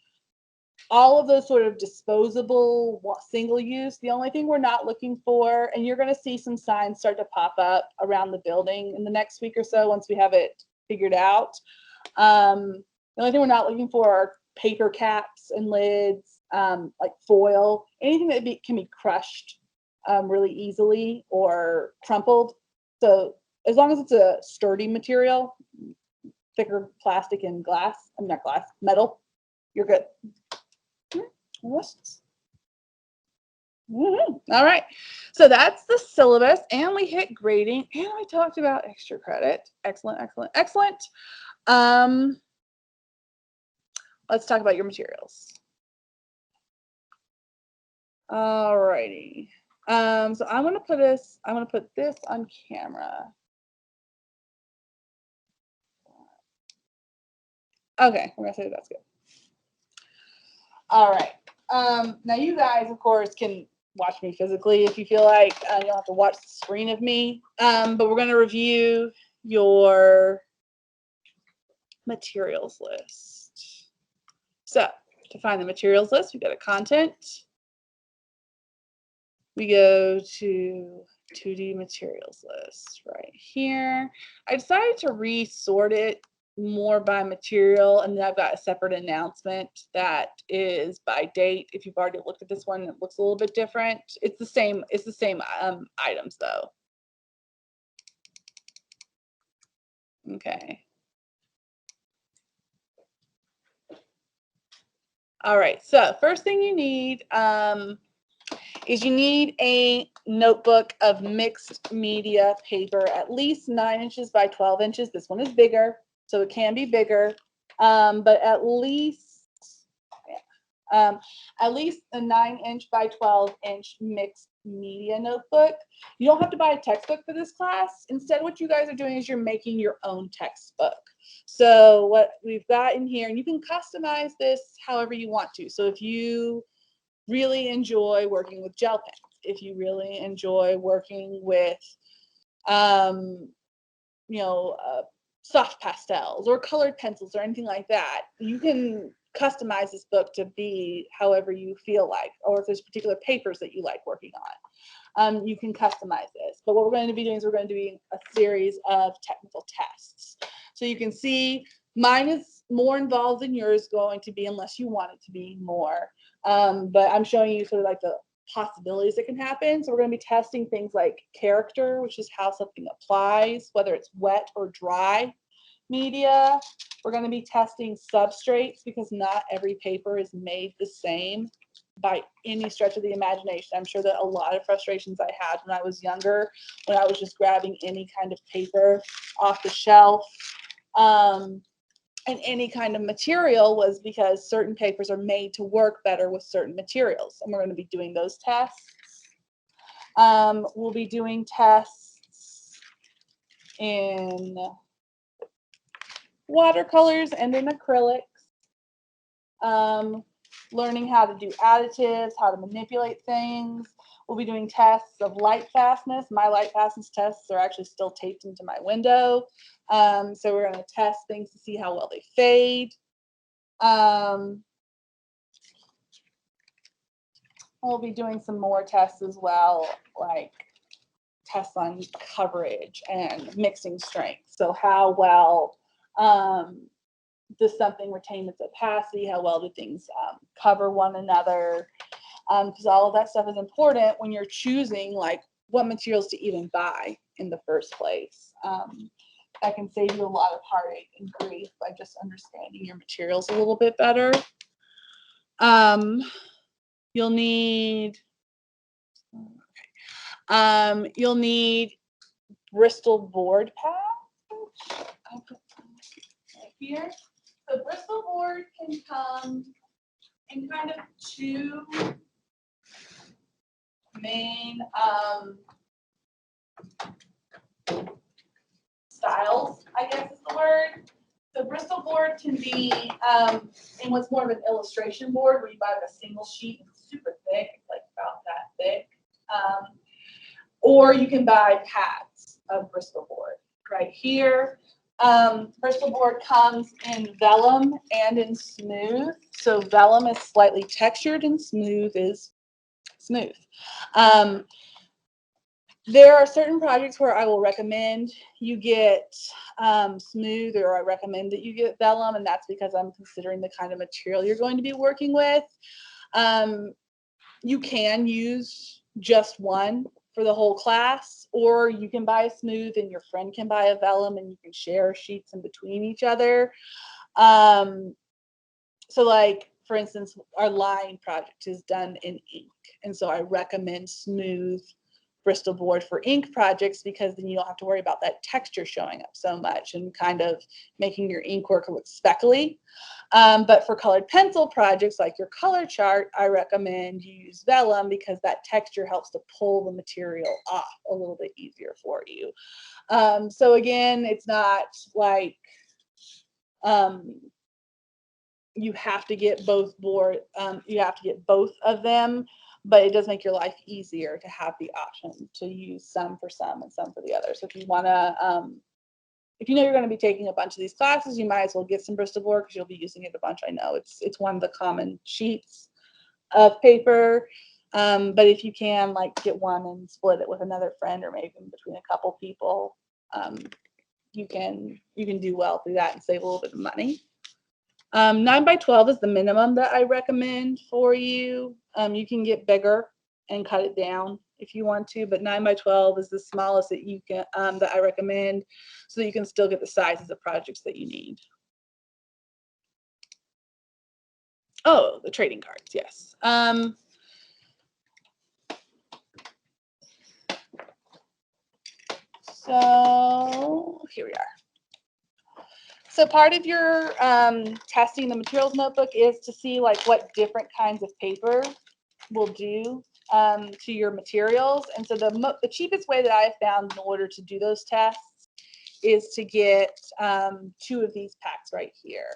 all of those sort of disposable, single use. The only thing we're not looking for, and you're going to see some signs start to pop up around the building in the next week or so once we have it figured out. The only thing we're not looking for are paper caps and lids, like foil, anything that can be crushed really easily or crumpled. So as long as it's a sturdy material, thicker plastic and glass, I'm not glass, metal, you're good. All right, so that's the syllabus, and we hit grading, and we talked about extra credit. Excellent, excellent, excellent. Let's talk about your materials. All righty. So I'm gonna put this on camera. Okay, we're gonna say that's good. All right. Now you guys, of course, can watch me physically if you feel like. You don't have to watch the screen of me. But we're gonna review your materials list. So to find the materials list, we go to content. We go to 2D materials list right here. I decided to resort it more by material, and then I've got a separate announcement that is by date. If you've already looked at this one, it looks a little bit different. It's the same items though. Okay. All right, so first thing you need is you need a notebook of mixed media paper, at least 9 inches by 12 inches. This one is bigger, so it can be bigger, but at least a 9-inch by 12-inch mixed media notebook. You don't have to buy a textbook for this class. Instead, what you guys are doing is you're making your own textbook. So what we've got in here, and you can customize this however you want to. So if you really enjoy working with gel pens, if you really enjoy working with, soft pastels or colored pencils or anything like that, you can customize this book to be however you feel like, or if there's particular papers that you like working on, you can customize this. But what we're going to be doing is we're going to be a series of technical tests. So you can see mine is more involved than yours is going to be, unless you want it to be more. But I'm showing you sort of like the possibilities that can happen. So we're going to be testing things like character, which is how something applies, whether it's wet or dry media. We're going to be testing substrates, because not every paper is made the same by any stretch of the imagination. I'm sure that a lot of frustrations I had when I was younger, when I was just grabbing any kind of paper off the shelf, and any kind of material, was because certain papers are made to work better with certain materials. And we're going to be doing those tests. We'll be doing tests in watercolors and in acrylics. Learning how to do additives, how to manipulate things. We'll be doing tests of light fastness. My light fastness tests are actually still taped into my window. So we're going to test things to see how well they fade. We'll be doing some more tests as well, like tests on coverage and mixing strength. So how well does something retain its opacity? How well do things cover one another? Because all of that stuff is important when you're choosing like what materials to even buy in the first place. That can save you a lot of heartache and grief by just understanding your materials a little bit better. You'll need Bristol board pads. I'll put them right here. So Bristol board can come in kind of two main styles, I guess is the word. So Bristol board can be, and what's more of an illustration board where you buy a single sheet, it's super thick, it's like about that thick. Or you can buy pads of Bristol board right here. Bristol board comes in vellum and in smooth. So vellum is slightly textured and smooth is smooth. There are certain projects where I will recommend you get smooth, or I recommend that you get vellum, and that's because I'm considering the kind of material you're going to be working with. You can use just one for the whole class, or you can buy a smooth and your friend can buy a vellum and you can share sheets in between each other. So like, for instance, our line project is done in ink. And so I recommend smooth Bristol board for ink projects, because then you don't have to worry about that texture showing up so much and kind of making your ink work look speckly. But for colored pencil projects like your color chart, I recommend you use vellum because that texture helps to pull the material off a little bit easier for you. So again, it's not like you have to get both you have to get both of them, but it does make your life easier to have the option to use some for some and some for the other. So if you want to, if you know you're going to be taking a bunch of these classes, you might as well get some Bristol board because you'll be using it a bunch. I know it's one of the common sheets of paper, but if you can, like, get one and split it with another friend or maybe between a couple people, you can do well through that and save a little bit of money. 9x12 is the minimum that I recommend for you. You can get bigger and cut it down if you want to, but 9x12 is the smallest that you can that I recommend, so that you can still get the sizes of projects that you need. Oh, the trading cards, yes. So here we are. So part of your testing the materials notebook is to see like what different kinds of paper will do to your materials. And so the cheapest way that I've found in order to do those tests is to get 2 of these packs right here.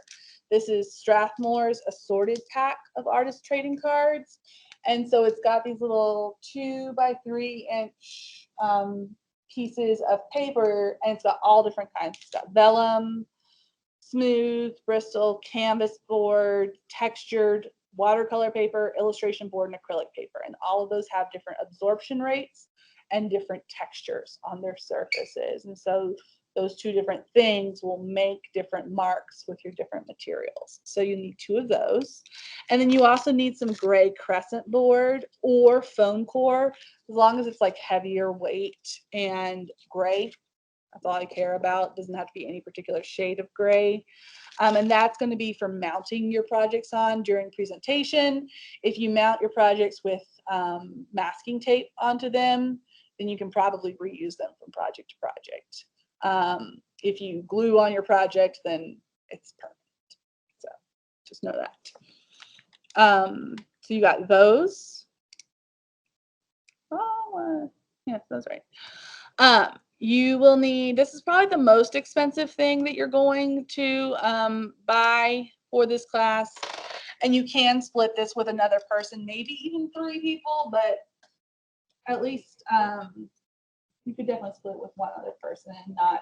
This is Strathmore's assorted pack of artist trading cards. And so it's got these little 2x3 inch pieces of paper, and it's got all different kinds. It's got vellum, smooth, Bristol, canvas board, textured, watercolor paper, illustration board, and acrylic paper. And all of those have different absorption rates and different textures on their surfaces. And so those 2 different things will make different marks with your different materials. So you need 2 of those. And then you also need some gray crescent board or foam core, as long as it's like heavier weight and gray. That's all I care about. It doesn't have to be any particular shade of gray. And that's going to be for mounting your projects on during presentation. If you mount your projects with masking tape onto them, then you can probably reuse them from project to project. If you glue on your project, then it's permanent. So just know that. So you got those. Oh, yeah, that's right. You will need, this is probably the most expensive thing that you're going to buy for this class. And you can split this with another person, maybe even 3 people, but at least you could definitely split it with one other person and not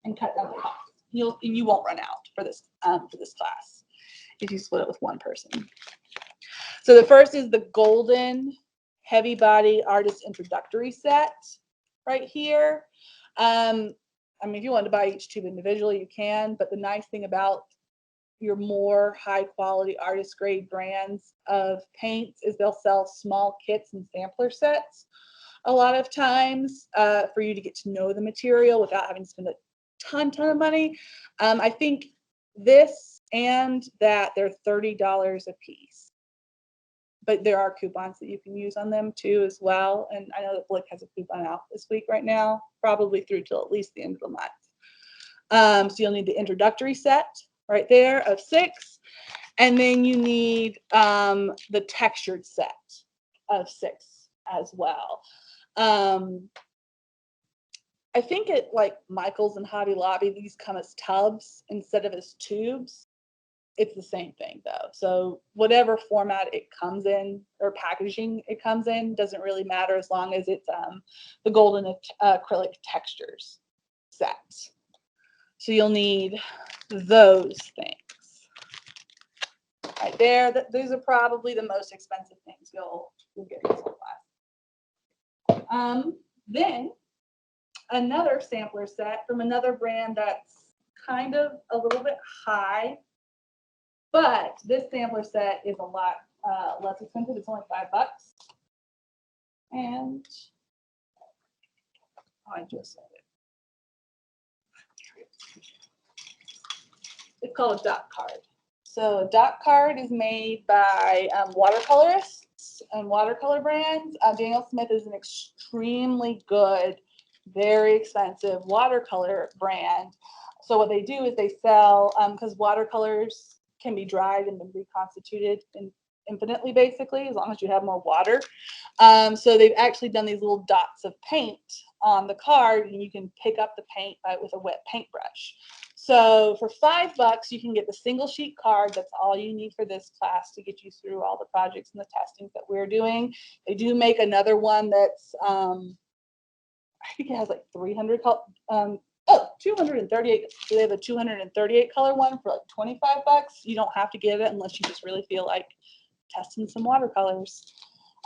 and cut down the cost. You won't run out for this class if you split it with one person. So the first is the golden heavy body artist introductory set right here. I mean, if you want to buy each tube individually, you can, but the nice thing about your more high quality artist grade brands of paints is they'll sell small kits and sampler sets a lot of times for you to get to know the material without having to spend a ton of money. I think this and that they're $30 a piece. But there are coupons that you can use on them too as well. And I know that Blick has a coupon out this week right now, probably through till at least the end of the month. So you'll need the introductory set right there of 6. And then you need the textured set of 6 as well. I think at like Michael's and Hobby Lobby, these come as tubs instead of as tubes. It's the same thing though. So whatever format it comes in or packaging it comes in doesn't really matter as long as it's the golden acrylic textures set. So you'll need those things right there. Those are probably the most expensive things you'll get in this class. Then another sampler set from another brand that's kind of a little bit high, but this sampler set is a lot less expensive. It's only $5. And I just said it. It's called a dot card. So a dot card is made by watercolorists and watercolor brands. Daniel Smith is an extremely good, very expensive watercolor brand. So what they do is they sell, because watercolors can be dried and then reconstituted infinitely, basically, as long as you have more water. So they've actually done these little dots of paint on the card, and you can pick up the paint with a wet paintbrush. So for $5, you can get the single sheet card. That's all you need for this class to get you through all the projects and the testings that we're doing. They do make another one that's, I think it has like 238. So they have a 238 color one for like $25. You don't have to get it unless you just really feel like testing some watercolors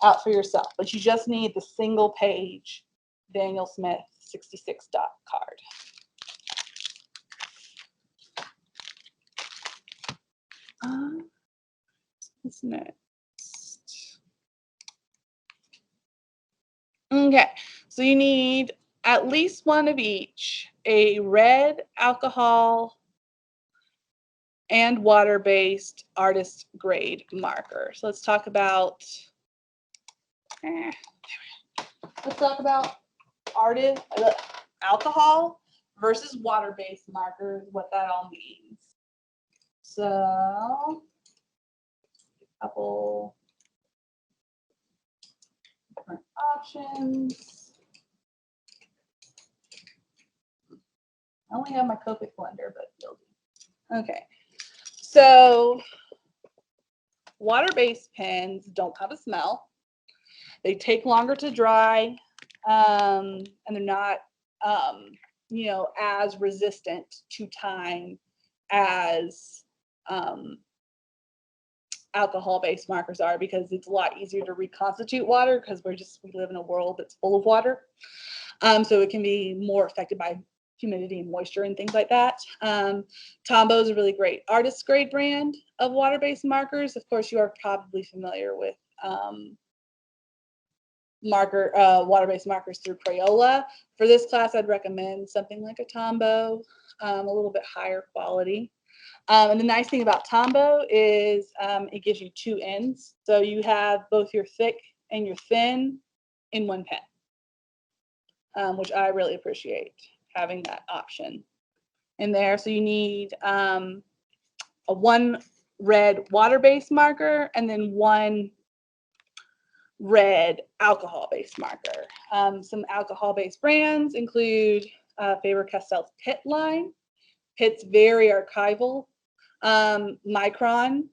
out for yourself. But you just need the single page Daniel Smith 66 dot card. What's next? Okay, so you need at least one of each, a red alcohol and water-based artist grade marker. So let's talk about alcohol versus water-based markers, what that all means. So a couple different options. I only have my Copic blender, but it'll do. Okay, so water-based pens don't have a smell. They take longer to dry, and they're not, as resistant to time as alcohol-based markers are, because it's a lot easier to reconstitute water because we live in a world that's full of water. So it can be more affected by humidity and moisture and things like that. Tombow is a really great artist grade brand of water-based markers. Of course, you are probably familiar with water-based markers through Crayola. For this class, I'd recommend something like a Tombow, a little bit higher quality. And the nice thing about Tombow is it gives you two ends. So you have both your thick and your thin in one pen, which I really appreciate having that option in there. So you need one red water-based marker and then one red alcohol-based marker. Some alcohol-based brands include Faber-Castell's Pitt line. Pitt's very archival. Micron,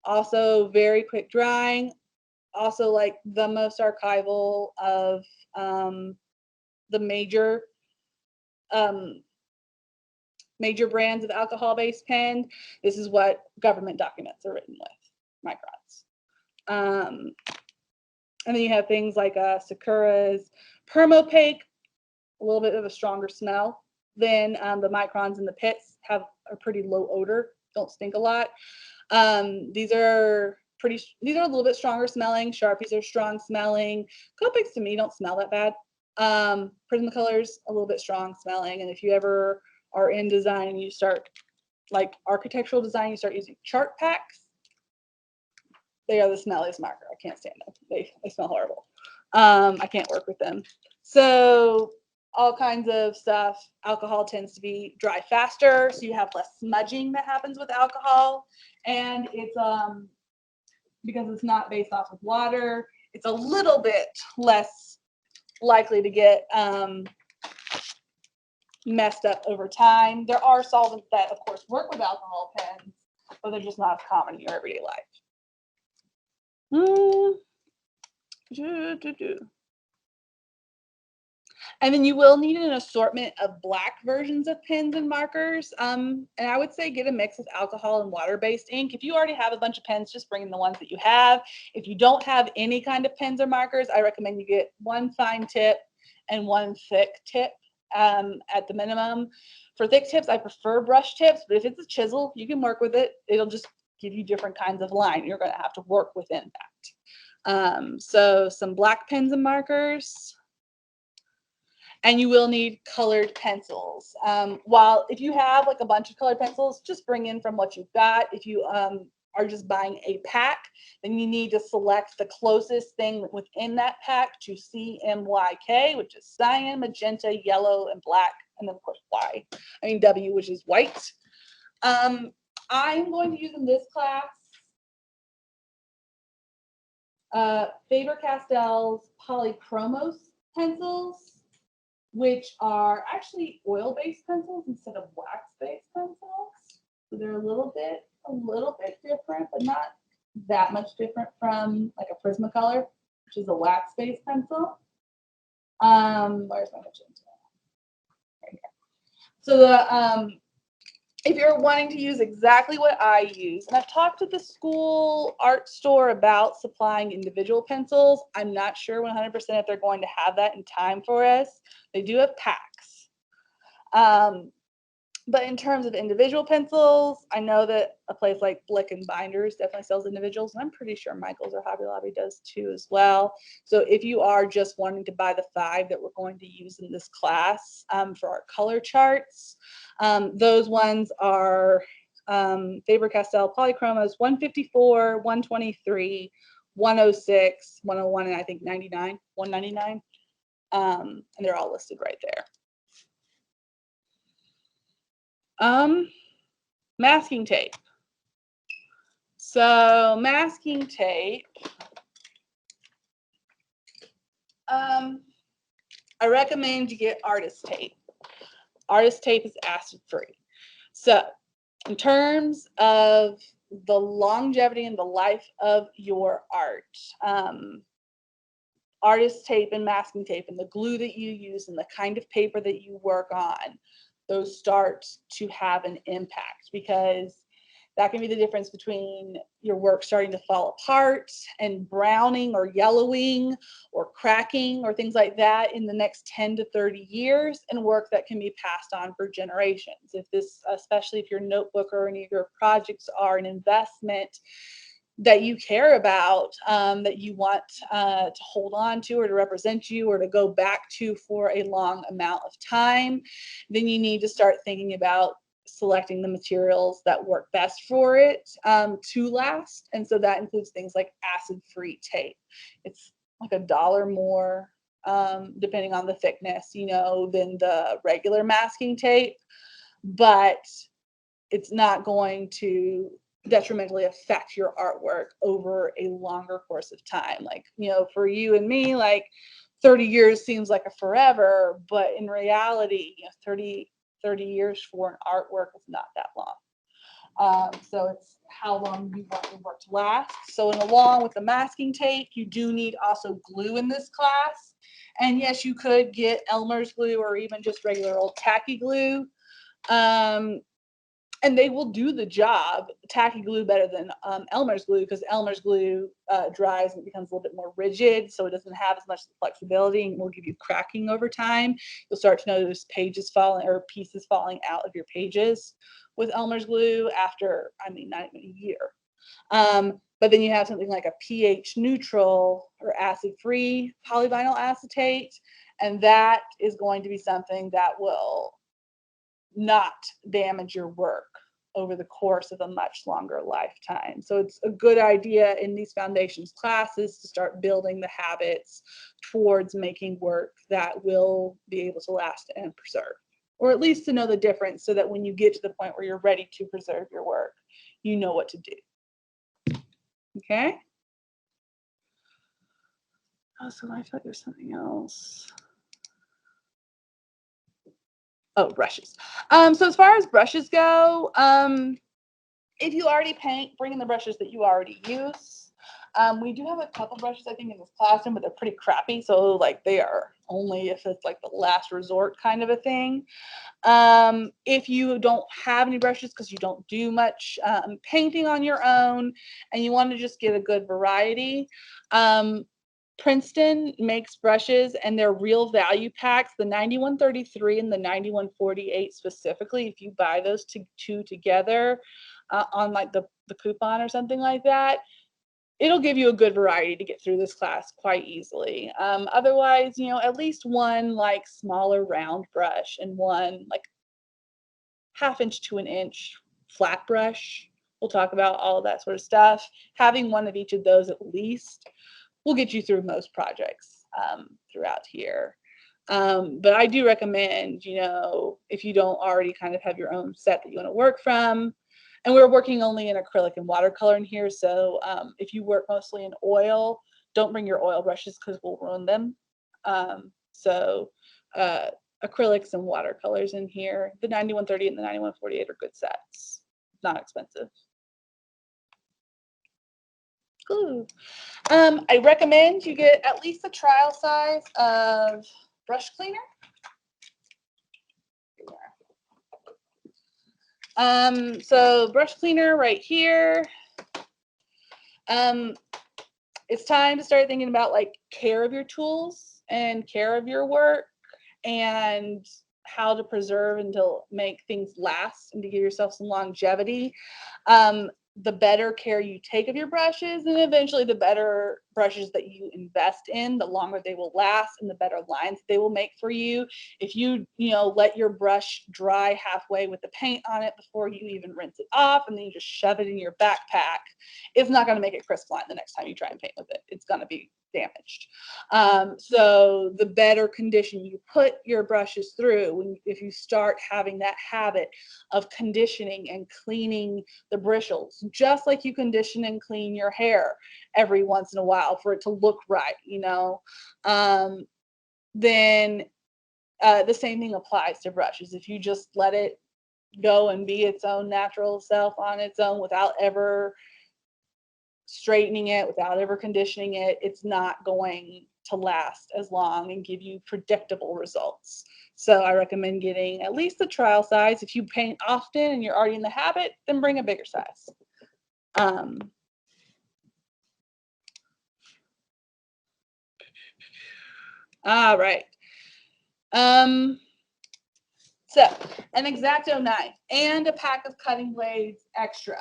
also very quick drying, also like the most archival of the major brands of alcohol-based pen. This is what government documents are written with, Microns. And then you have things like Sakura's Permopaque, a little bit of a stronger smell than the Microns and the Pitts, have a pretty low odor, don't stink a lot. These are a little bit stronger smelling. Sharpies are strong smelling. Copics to me don't smell that bad. Prismacolors, a little bit strong smelling. And if you ever are in design and you start, like architectural design, you start using chart packs, they are the smelliest marker. I can't stand them. They smell horrible. I can't work with them. So all kinds of stuff. Alcohol tends to be dry faster, so you have less smudging that happens with alcohol. And it's because it's not based off of water, it's a little bit less likely to get messed up over time. There are solvents that, of course, work with alcohol pens, but they're just not as common in your everyday life. And then you will need an assortment of black versions of pens and markers. And I would say get a mix of alcohol and water-based ink. If you already have a bunch of pens, just bring in the ones that you have. If you don't have any kind of pens or markers, I recommend you get one fine tip and one thick tip at the minimum. For thick tips, I prefer brush tips, but if it's a chisel, you can work with it. It'll just give you different kinds of line. You're going to have to work within that. So some black pens and markers. And you will need colored pencils. While if you have like a bunch of colored pencils, just bring in from what you've got. If you are just buying a pack, then you need to select the closest thing within that pack to CMYK, which is cyan, magenta, yellow, and black, and then of course W, which is white. I'm going to use in this class Faber-Castell's Polychromos pencils, which are actually oil-based pencils instead of wax-based pencils. So they're a little bit different, but not that much different from like a Prismacolor, which is a wax-based pencil. Where's my magenta? There you go. So if you're wanting to use exactly what I use, and I've talked to the school art store about supplying individual pencils. I'm not sure 100% if they're going to have that in time for us. They do have packs. But in terms of individual pencils, I know that a place like Blick and Binders definitely sells individuals, and I'm pretty sure Michael's or Hobby Lobby does too as well. So if you are just wanting to buy the 5 that we're going to use in this class for our color charts, those ones are Faber-Castell Polychromos 154, 123, 106, 101, and I think 99, 199. And they're all listed right there. Masking tape. So masking tape, I recommend you get artist tape. Artist tape is acid free. So in terms of the longevity and the life of your art, artist tape and masking tape and the glue that you use and the kind of paper that you work on, those start to have an impact, because that can be the difference between your work starting to fall apart and browning or yellowing or cracking or things like that in the next 10 to 30 years, and work that can be passed on for generations. If this, especially if your notebook or any of your projects are an investment that you care about, that you want to hold on to or to represent you or to go back to for a long amount of time, then you need to start thinking about selecting the materials that work best for it to last. And so that includes things like acid-free tape. It's like $1 more, depending on the thickness, than the regular masking tape, but it's not going to detrimentally affect your artwork over a longer course of time. Like, for you and me, like 30 years seems like a forever, but in reality, 30 years for an artwork is not that long. So it's how long you want your work to last. So, and along with the masking tape, you do need also glue in this class. And yes, you could get Elmer's glue or even just regular old tacky glue. And they will do the job, tacky glue, better than Elmer's glue, because Elmer's glue dries and it becomes a little bit more rigid, so it doesn't have as much flexibility and will give you cracking over time. You'll start to notice pages falling or pieces falling out of your pages with Elmer's glue after, not even a year. But then you have something like a pH neutral or acid-free polyvinyl acetate, and that is going to be something that will not damage your work over the course of a much longer lifetime. So it's a good idea in these foundations classes to start building the habits towards making work that will be able to last and preserve, or at least to know the difference, so that when you get to the point where you're ready to preserve your work, you know what to do. Okay? Oh, so I feel like there's something else. Oh, brushes. So as far as brushes go, if you already paint, bring in the brushes that you already use. We do have a couple brushes, I think, in this classroom, but they're pretty crappy. So like they are only if it's like the last resort kind of a thing. If you don't have any brushes because you don't do much painting on your own and you want to just get a good variety, Princeton makes brushes and they're real value packs, the 9133 and the 9148 specifically. If you buy those two together on like the coupon or something like that, it'll give you a good variety to get through this class quite easily. Otherwise, you know, at least one like smaller round brush and one like 1/2 inch to 1 inch flat brush. We'll talk about all of that sort of stuff. Having one of each of those at least will get you through most projects throughout here. But I do recommend, you know, if you don't already kind of have your own set that you want to work from, and we're working only in acrylic and watercolor in here. So if you work mostly in oil, don't bring your oil brushes because we'll ruin them. So acrylics and watercolors in here. The 9130 and the 9148 are good sets. Not expensive. Ooh. I recommend you get at least a trial size of brush cleaner. So brush cleaner right here. It's time to start thinking about like care of your tools and care of your work and how to preserve and to make things last and to give yourself some longevity. The better care you take of your brushes, and eventually the better brushes that you invest in, the longer they will last and the better lines they will make for you. If you let your brush dry halfway with the paint on it before you even rinse it off and then you just shove it in your backpack, it's not going to make it crisp line the next time you try and paint with it. It's going to be damaged. So the better condition you put your brushes through, if you start having that habit of conditioning and cleaning the bristles, just like you condition and clean your hair every once in a while for it to look right, then the same thing applies to brushes. If you just let it go and be its own natural self on its own without ever straightening it, without ever conditioning it, it's not going to last as long and give you predictable results. So I recommend getting at least a trial size. If you paint often and you're already in the habit, then bring a bigger size. All right. So an X-Acto knife and a pack of cutting blades extra.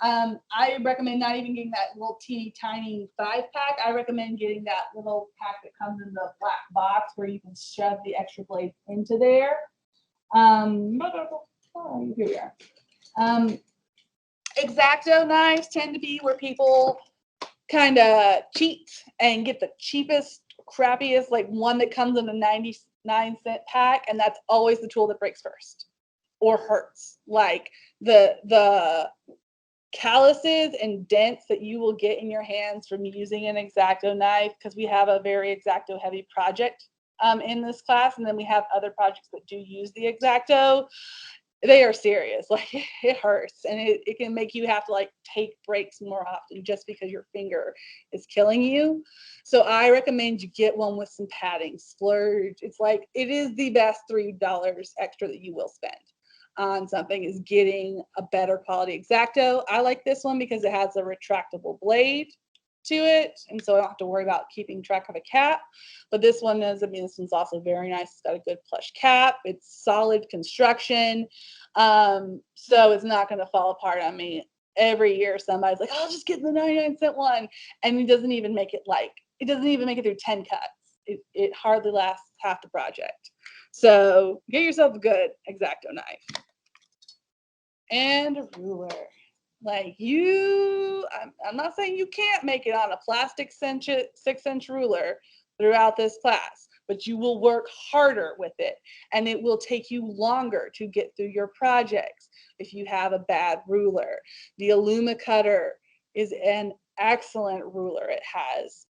I recommend not even getting that little teeny tiny 5-pack. I recommend getting that little pack that comes in the black box where you can shove the extra blades into there. Here we are. X-Acto knives tend to be where people kind of cheat and get the cheapest, crappiest, like one that comes in a 99-cent pack, and that's always the tool that breaks first or hurts. Like the calluses and dents that you will get in your hands from using an X-Acto knife, because we have a very X-Acto heavy project in this class, and then we have other projects that do use the X-Acto. They are serious. Like it hurts, and it can make you have to like take breaks more often just because your finger is killing you. So I recommend you get one with some padding. Splurge. It's like it is the best $3 extra that you will spend on something, is getting a better quality X-Acto. I like this one because it has a retractable blade to it, and so I don't have to worry about keeping track of a cap. But this one is, this one's also very nice. It's got a good plush cap. It's solid construction, so it's not going to fall apart on me. Every year somebody's like, I'll just get the 99-cent one, and it doesn't even make it through 10 cuts. It hardly lasts half the project. So get yourself a good X-Acto knife and a ruler. Like I'm not saying you can't make it on a plastic 6-inch ruler throughout this class, but you will work harder with it, and it will take you longer to get through your projects if you have a bad ruler. The Aluma-Cutter is an excellent ruler. It has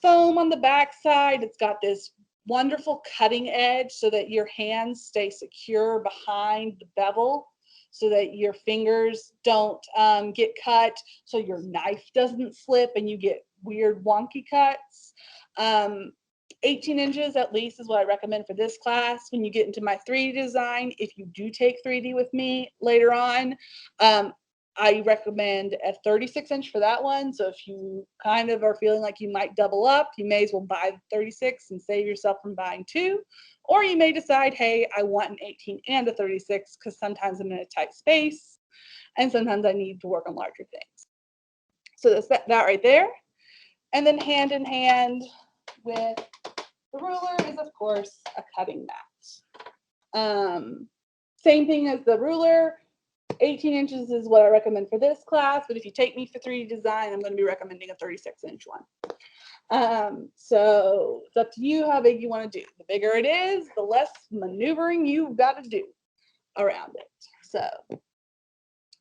foam on the back side. It's got this wonderful cutting edge so that your hands stay secure behind the bevel, so that your fingers don't get cut, so your knife doesn't slip and you get weird wonky cuts. 18 inches at least is what I recommend for this class. When you get into my 3D design, if you do take 3D with me later on, I recommend a 36-inch for that one. So if you kind of are feeling like you might double up, you may as well buy the 36 and save yourself from buying two. Or you may decide, hey, I want an 18 and a 36 because sometimes I'm in a tight space and sometimes I need to work on larger things. So that's that right there. And then hand in hand with the ruler is, of course, a cutting mat. Same thing as the ruler. 18 inches is what I recommend for this class, but if you take me for 3D design, I'm going to be recommending a 36-inch one. So it's up to you how big you want to do. The bigger it is, the less maneuvering you've got to do around it. So,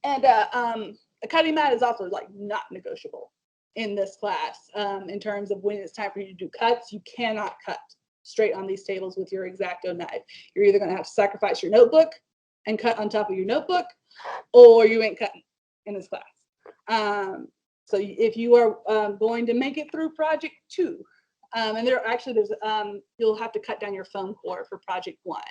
and a cutting mat is also like not negotiable in this class in terms of when it's time for you to do cuts. You cannot cut straight on these tables with your X-Acto knife. You're either going to have to sacrifice your notebook and cut on top of your notebook, or you ain't cutting in this class. So if you are going to make it through project 2, and there's you'll have to cut down your foam core for project 1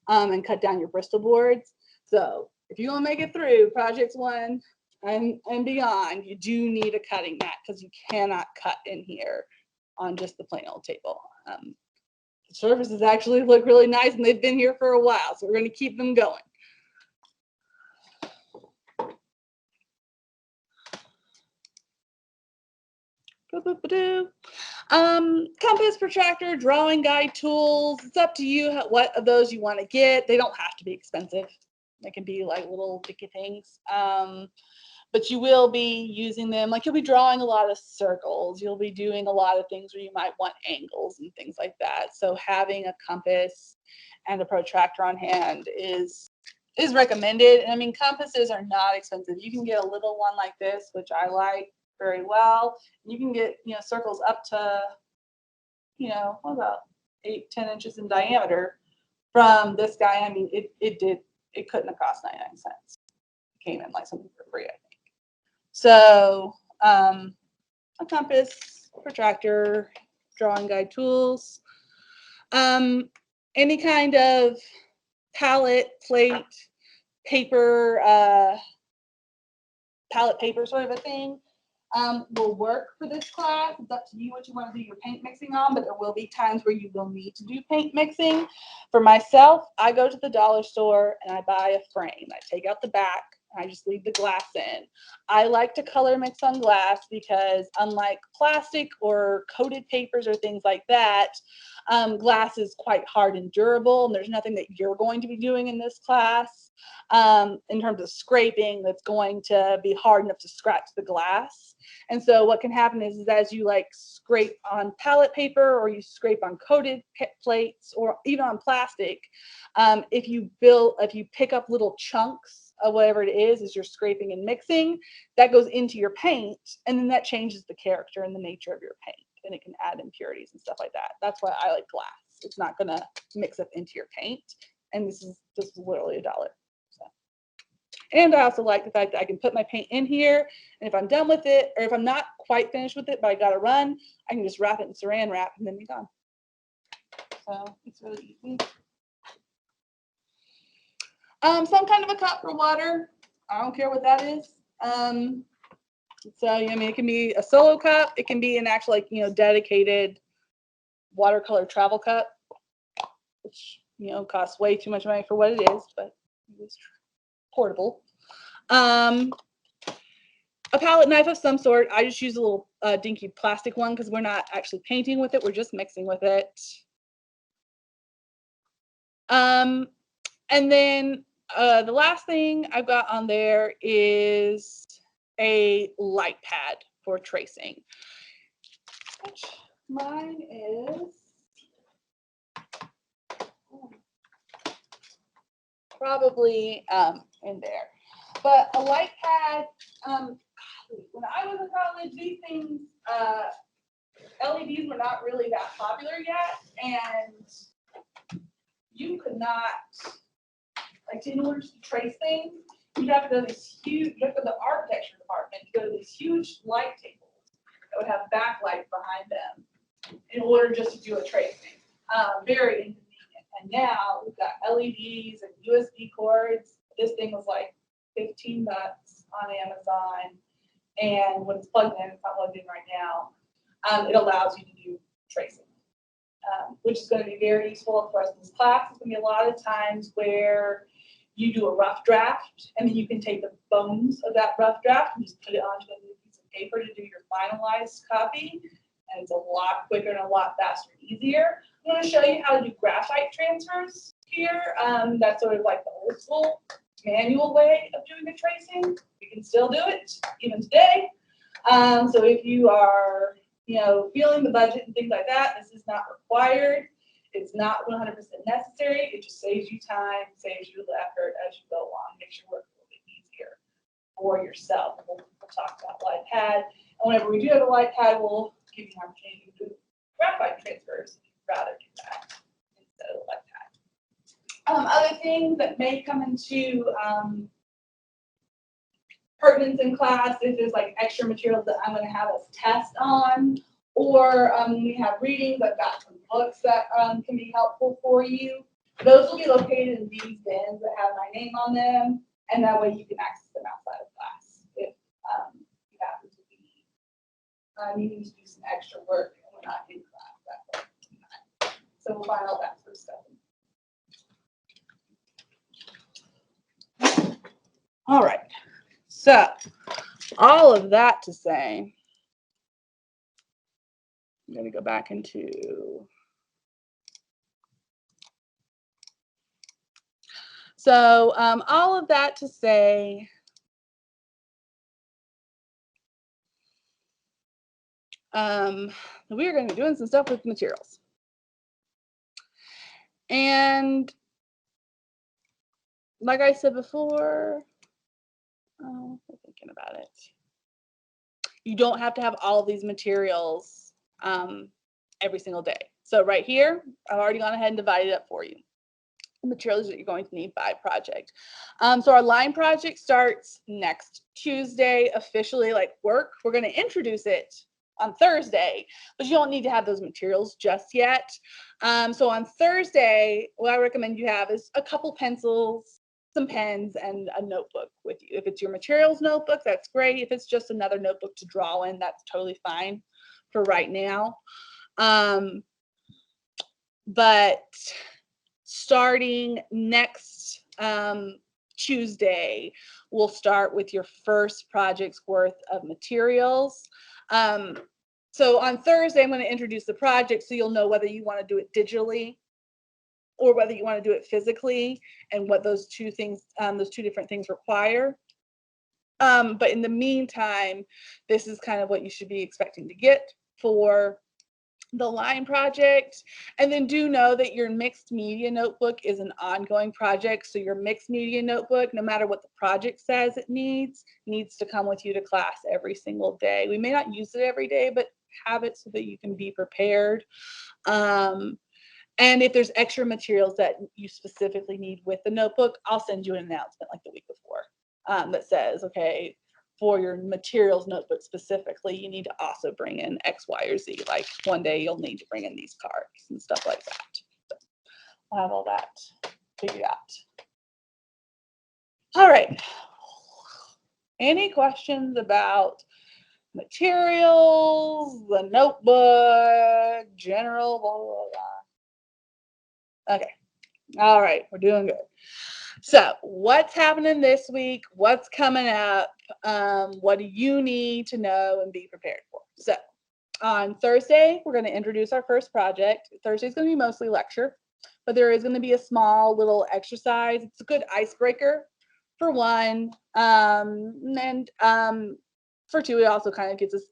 and cut down your Bristol boards. So if you want to make it through projects 1 and beyond, you do need a cutting mat because you cannot cut in here on just the plain old table. The surfaces actually look really nice and they've been here for a while, so we're going to keep them going. Compass, protractor, drawing guide tools. It's up to you what of those you want to get. They don't have to be expensive. They can be like little picky things. But you will be using them, like you'll be drawing a lot of circles. You'll be doing a lot of things where you might want angles and things like that. So having a compass and a protractor on hand is recommended. And I mean, compasses are not expensive. You can get a little one like this, which I like very well. You can get, circles up to, what about 8-10 inches in diameter from this guy. I mean, it couldn't have cost 99 cents. It came in like something for free, I think. So a compass, protractor, drawing guide tools, any kind of palette, plate, paper, palette paper sort of a thing will work for this class. It's up to you what you want to do your paint mixing on, but there will be times where you will need to do paint mixing. For myself, I go to the dollar store and I buy a frame. I take out the back. I just leave the glass in. I like to color mix on glass because unlike plastic or coated papers or things like that, glass is quite hard and durable, and there's nothing that you're going to be doing in this class in terms of scraping that's going to be hard enough to scratch the glass. And so what can happen is as you like scrape on palette paper or you scrape on coated plates or even on plastic, if you pick up little chunks of whatever it is as you're scraping and mixing, that goes into your paint, and then that changes the character and the nature of your paint, and it can add impurities and stuff like that. That's why I like glass. It's not going to mix up into your paint, and this is literally $1. So. And I also like the fact that I can put my paint in here, and if I'm done with it, or if I'm not quite finished with it, but I got to run, I can just wrap it in saran wrap and then be done. So it's really easy. Some kind of a cup for water. I don't care what that is. So, I mean, it can be a solo cup. It can be an actual, dedicated watercolor travel cup, which, costs way too much money for what it is, but it's portable. A palette knife of some sort. I just use a little dinky plastic one because we're not actually painting with it. We're just mixing with it. And then the last thing I've got on there is a light pad for tracing. Which mine is probably in there. But a light pad, when I was in college, these things LEDs were not really that popular yet, and you could not, like, in order to trace things, you'd have to go to this huge, you have to go to the architecture department, to go to these huge light tables that would have backlights behind them in order just to do a tracing. Very inconvenient. And now we've got LEDs and USB cords. This thing was like $15 on Amazon. And when it's plugged in, it's not plugged in right now, it allows you to do tracing, which is going to be very useful for us in this class. There's going to be a lot of times where you do a rough draft, and then you can take the bones of that rough draft and just put it onto a new piece of paper to do your finalized copy. And it's a lot quicker and a lot faster and easier. I'm going to show you how to do graphite transfers here. That's sort of like the old school manual way of doing the tracing. You can still do it even today. So if you are, feeling the budget and things like that, this is not required. It's not 100% necessary. It just saves you time, saves you the effort as you go along, makes your work a little bit easier for yourself. We'll talk about light pad. And whenever we do have a light pad, we'll give you an opportunity to do graphite transfers if you'd rather do that instead of light pad. Other things that may come into pertinence in class, if there's like extra materials that I'm going to have us test on, or we have readings. I've got some books that can be helpful for you. Those will be located in these bins that have my name on them, and that way you can access them outside of class if you happen to be needing to do some extra work and we're not in class that way. So we'll find all that sort of stuff. All right. So all of that to say, I'm going to go back into, so all of that to say, we are going to be doing some stuff with materials. And like I said before, I'm thinking about it. You don't have to have all of these materials every single day. So right here, I've already gone ahead and divided it up for you. The materials that you're going to need by project. So our line project starts next Tuesday, officially like work. We're going to introduce it on Thursday, but you don't need to have those materials just yet. So on Thursday, what I recommend you have is a couple pencils, some pens, and a notebook with you. If it's your materials notebook, that's great. If it's just another notebook to draw in, that's totally fine for right now. But starting next Tuesday, we'll start with your first project's worth of materials. So on Thursday, I'm going to introduce the project so you'll know whether you want to do it digitally or whether you want to do it physically and what those two different things require. But in the meantime, this is kind of what you should be expecting to get for the line project. And then do know that your mixed media notebook is an ongoing project. So your mixed media notebook, no matter what the project says it needs to come with you to class every single day. We may not use it every day, but have it so that you can be prepared. And if there's extra materials that you specifically need with the notebook, I'll send you an announcement like the week before that says, okay, for your materials notebook specifically, you need to also bring in X, Y, or Z. Like one day you'll need to bring in these cards and stuff like that. So I'll have all that figured out. All right. Any questions about materials, the notebook, general, blah, blah, blah? Okay. All right. We're doing good. So what's happening this week? What's coming up? What do you need to know and be prepared for? So on Thursday, we're going to introduce our first project. Thursday is going to be mostly lecture, but there is going to be a small little exercise. It's a good icebreaker for one. And for two, it also kind of gets us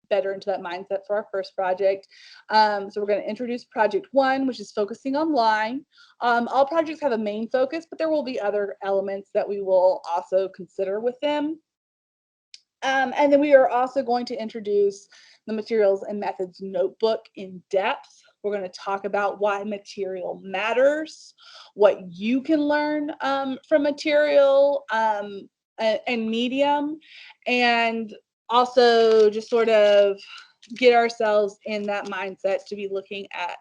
better into that mindset for our first project. So we're going to introduce project one, which is focusing on line. All projects have a main focus, but there will be other elements that we will also consider with them. And then we are also going to introduce the materials and methods notebook in depth. We're going to talk about why material matters, what you can learn from material and medium, and also just sort of get ourselves in that mindset to be looking at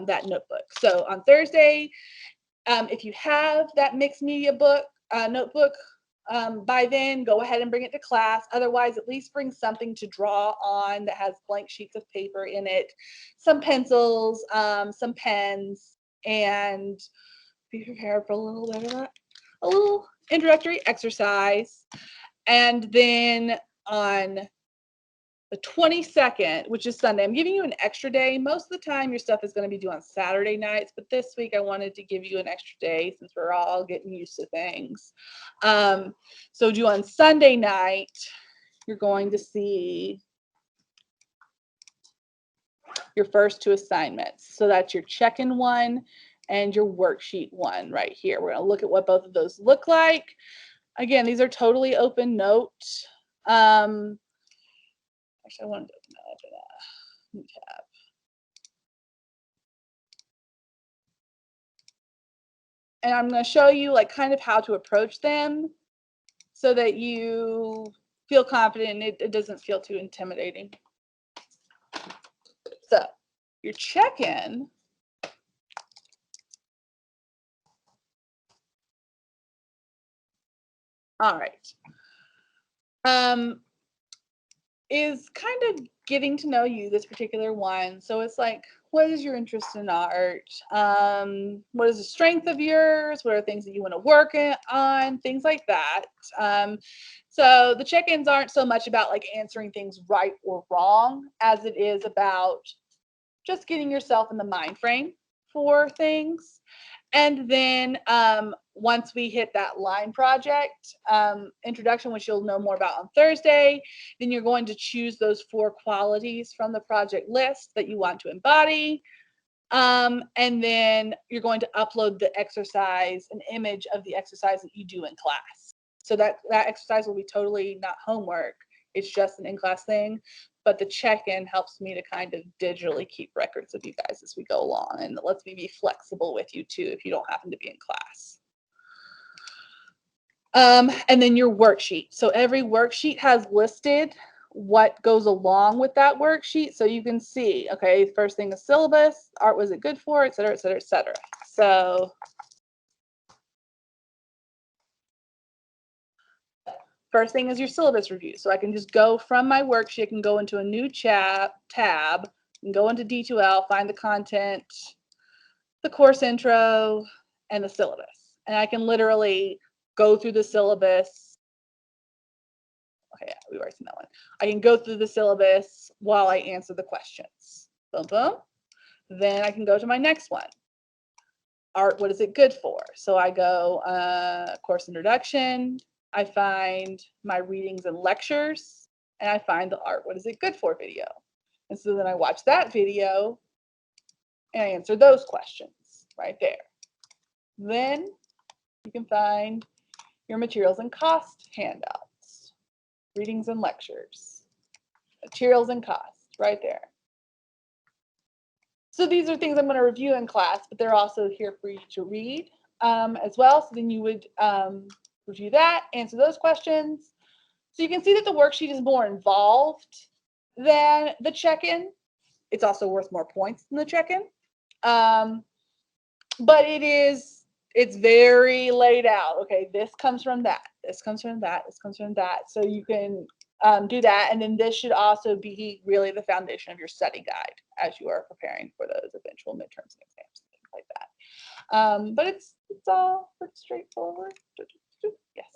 that notebook. So on Thursday, if you have that mixed media book notebook, by then go ahead and bring it to class. Otherwise, at least bring something to draw on that has blank sheets of paper in it, some pencils, some pens, and be prepared for a little bit of that, a little introductory exercise. And then on the 22nd, which is Sunday, I'm giving you an extra day. Most of the time your stuff is going to be due on Saturday nights, but this week I wanted to give you an extra day since we're all getting used to things. So due on Sunday night, you're going to see your first two assignments. So that's your check-in one and your worksheet one right here. We're going to look at what both of those look like. Again, these are totally open notes. Actually, I wanted to open that up in a new tab. And I'm going to show you like kind of how to approach them so that you feel confident and it doesn't feel too intimidating. So your check-in all right, is kind of getting to know you, this particular one. So it's like, what is your interest in art? What is the strength of yours? What are things that you want to work on? Things like that. So the check-ins aren't so much about like answering things right or wrong as it is about just getting yourself in the mind frame for things. And then once we hit that line project introduction, which you'll know more about on Thursday, then you're going to choose those 4 qualities from the project list that you want to embody. And then you're going to upload the exercise, an image of the exercise that you do in class. So that exercise will be totally not homework. It's just an in-class thing. But the check-in helps me to kind of digitally keep records of you guys as we go along. And it lets me be flexible with you too if you don't happen to be in class. And then your worksheet. So every worksheet has listed what goes along with that worksheet. So you can see, okay, first thing is syllabus, art was it good for, et cetera, et cetera, et cetera. So first thing is your syllabus review. So I can just go from my worksheet, I can go into a new tab, and go into D2L, find the content, the course intro, and the syllabus. And I can literally go through the syllabus. Okay, yeah, we've already seen that one. I can go through the syllabus while I answer the questions. Boom, boom. Then I can go to my next one. Art, what is it good for? So I go course introduction. I find my readings and lectures, and I find the art, what is it good for video. And so then I watch that video and I answer those questions right there. Then you can find your materials and cost handouts, readings and lectures, materials and cost right there. So these are things I'm going to review in class, but they're also here for you to read as well. So then you would review that, answer those questions. So you can see that the worksheet is more involved than the check-in. It's also worth more points than the check-in. But it's very laid out. Okay, this comes from that. This comes from that. This comes from that. So you can do that. And then this should also be really the foundation of your study guide as you are preparing for those eventual midterms and exams and things like that. But it's all pretty straightforward. Yes.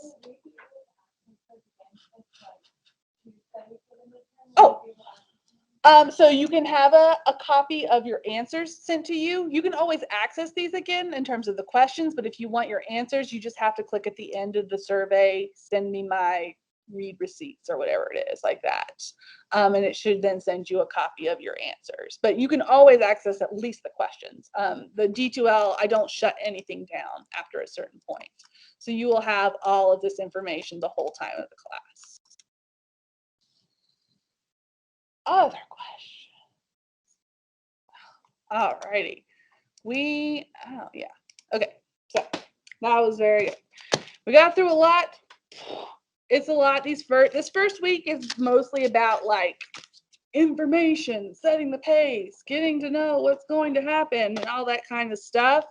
So you can have a copy of your answers sent to you. You can always access these again in terms of the questions, but if you want your answers, you just have to click at the end of the survey, send me my read receipts or whatever it is like that. And it should then send you a copy of your answers. But you can always access at least the questions. The D2L, I don't shut anything down after a certain point. So you will have all of this information the whole time of the class. other questions. Alrighty. Yeah. Okay. So that was very good. We got through a lot. It's a lot. This first week is mostly about like information, setting the pace, getting to know what's going to happen, and all that kind of stuff.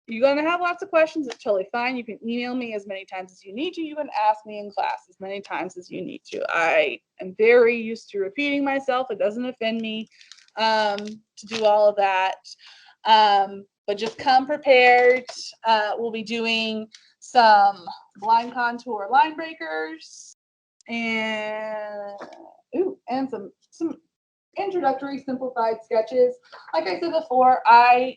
You're going to have lots of questions. It's totally fine. You can email me as many times as you need to. You can ask me in class as many times as you need to. I am very used to repeating myself. It doesn't offend me to do all of that. But just come prepared. We'll be doing some line contour line breakers and some introductory simplified sketches. Like I said before, I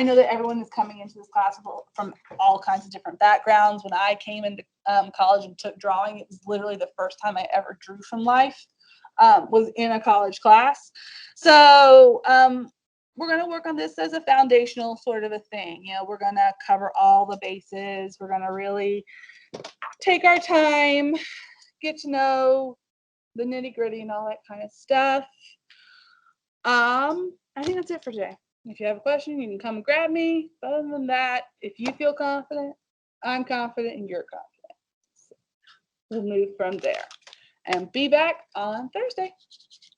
know that everyone is coming into this class from all kinds of different backgrounds. When I came into college and took drawing, it was literally the first time I ever drew from life, was in a college class. So we're going to work on this as a foundational sort of a thing. You know, we're going to cover all the bases. We're going to really take our time, get to know the nitty gritty and all that kind of stuff. I think that's it for today. If you have a question, you can come and grab me. But other than that, if you feel confident, I'm confident, and you're confident. So we'll move from there. And be back on Thursday.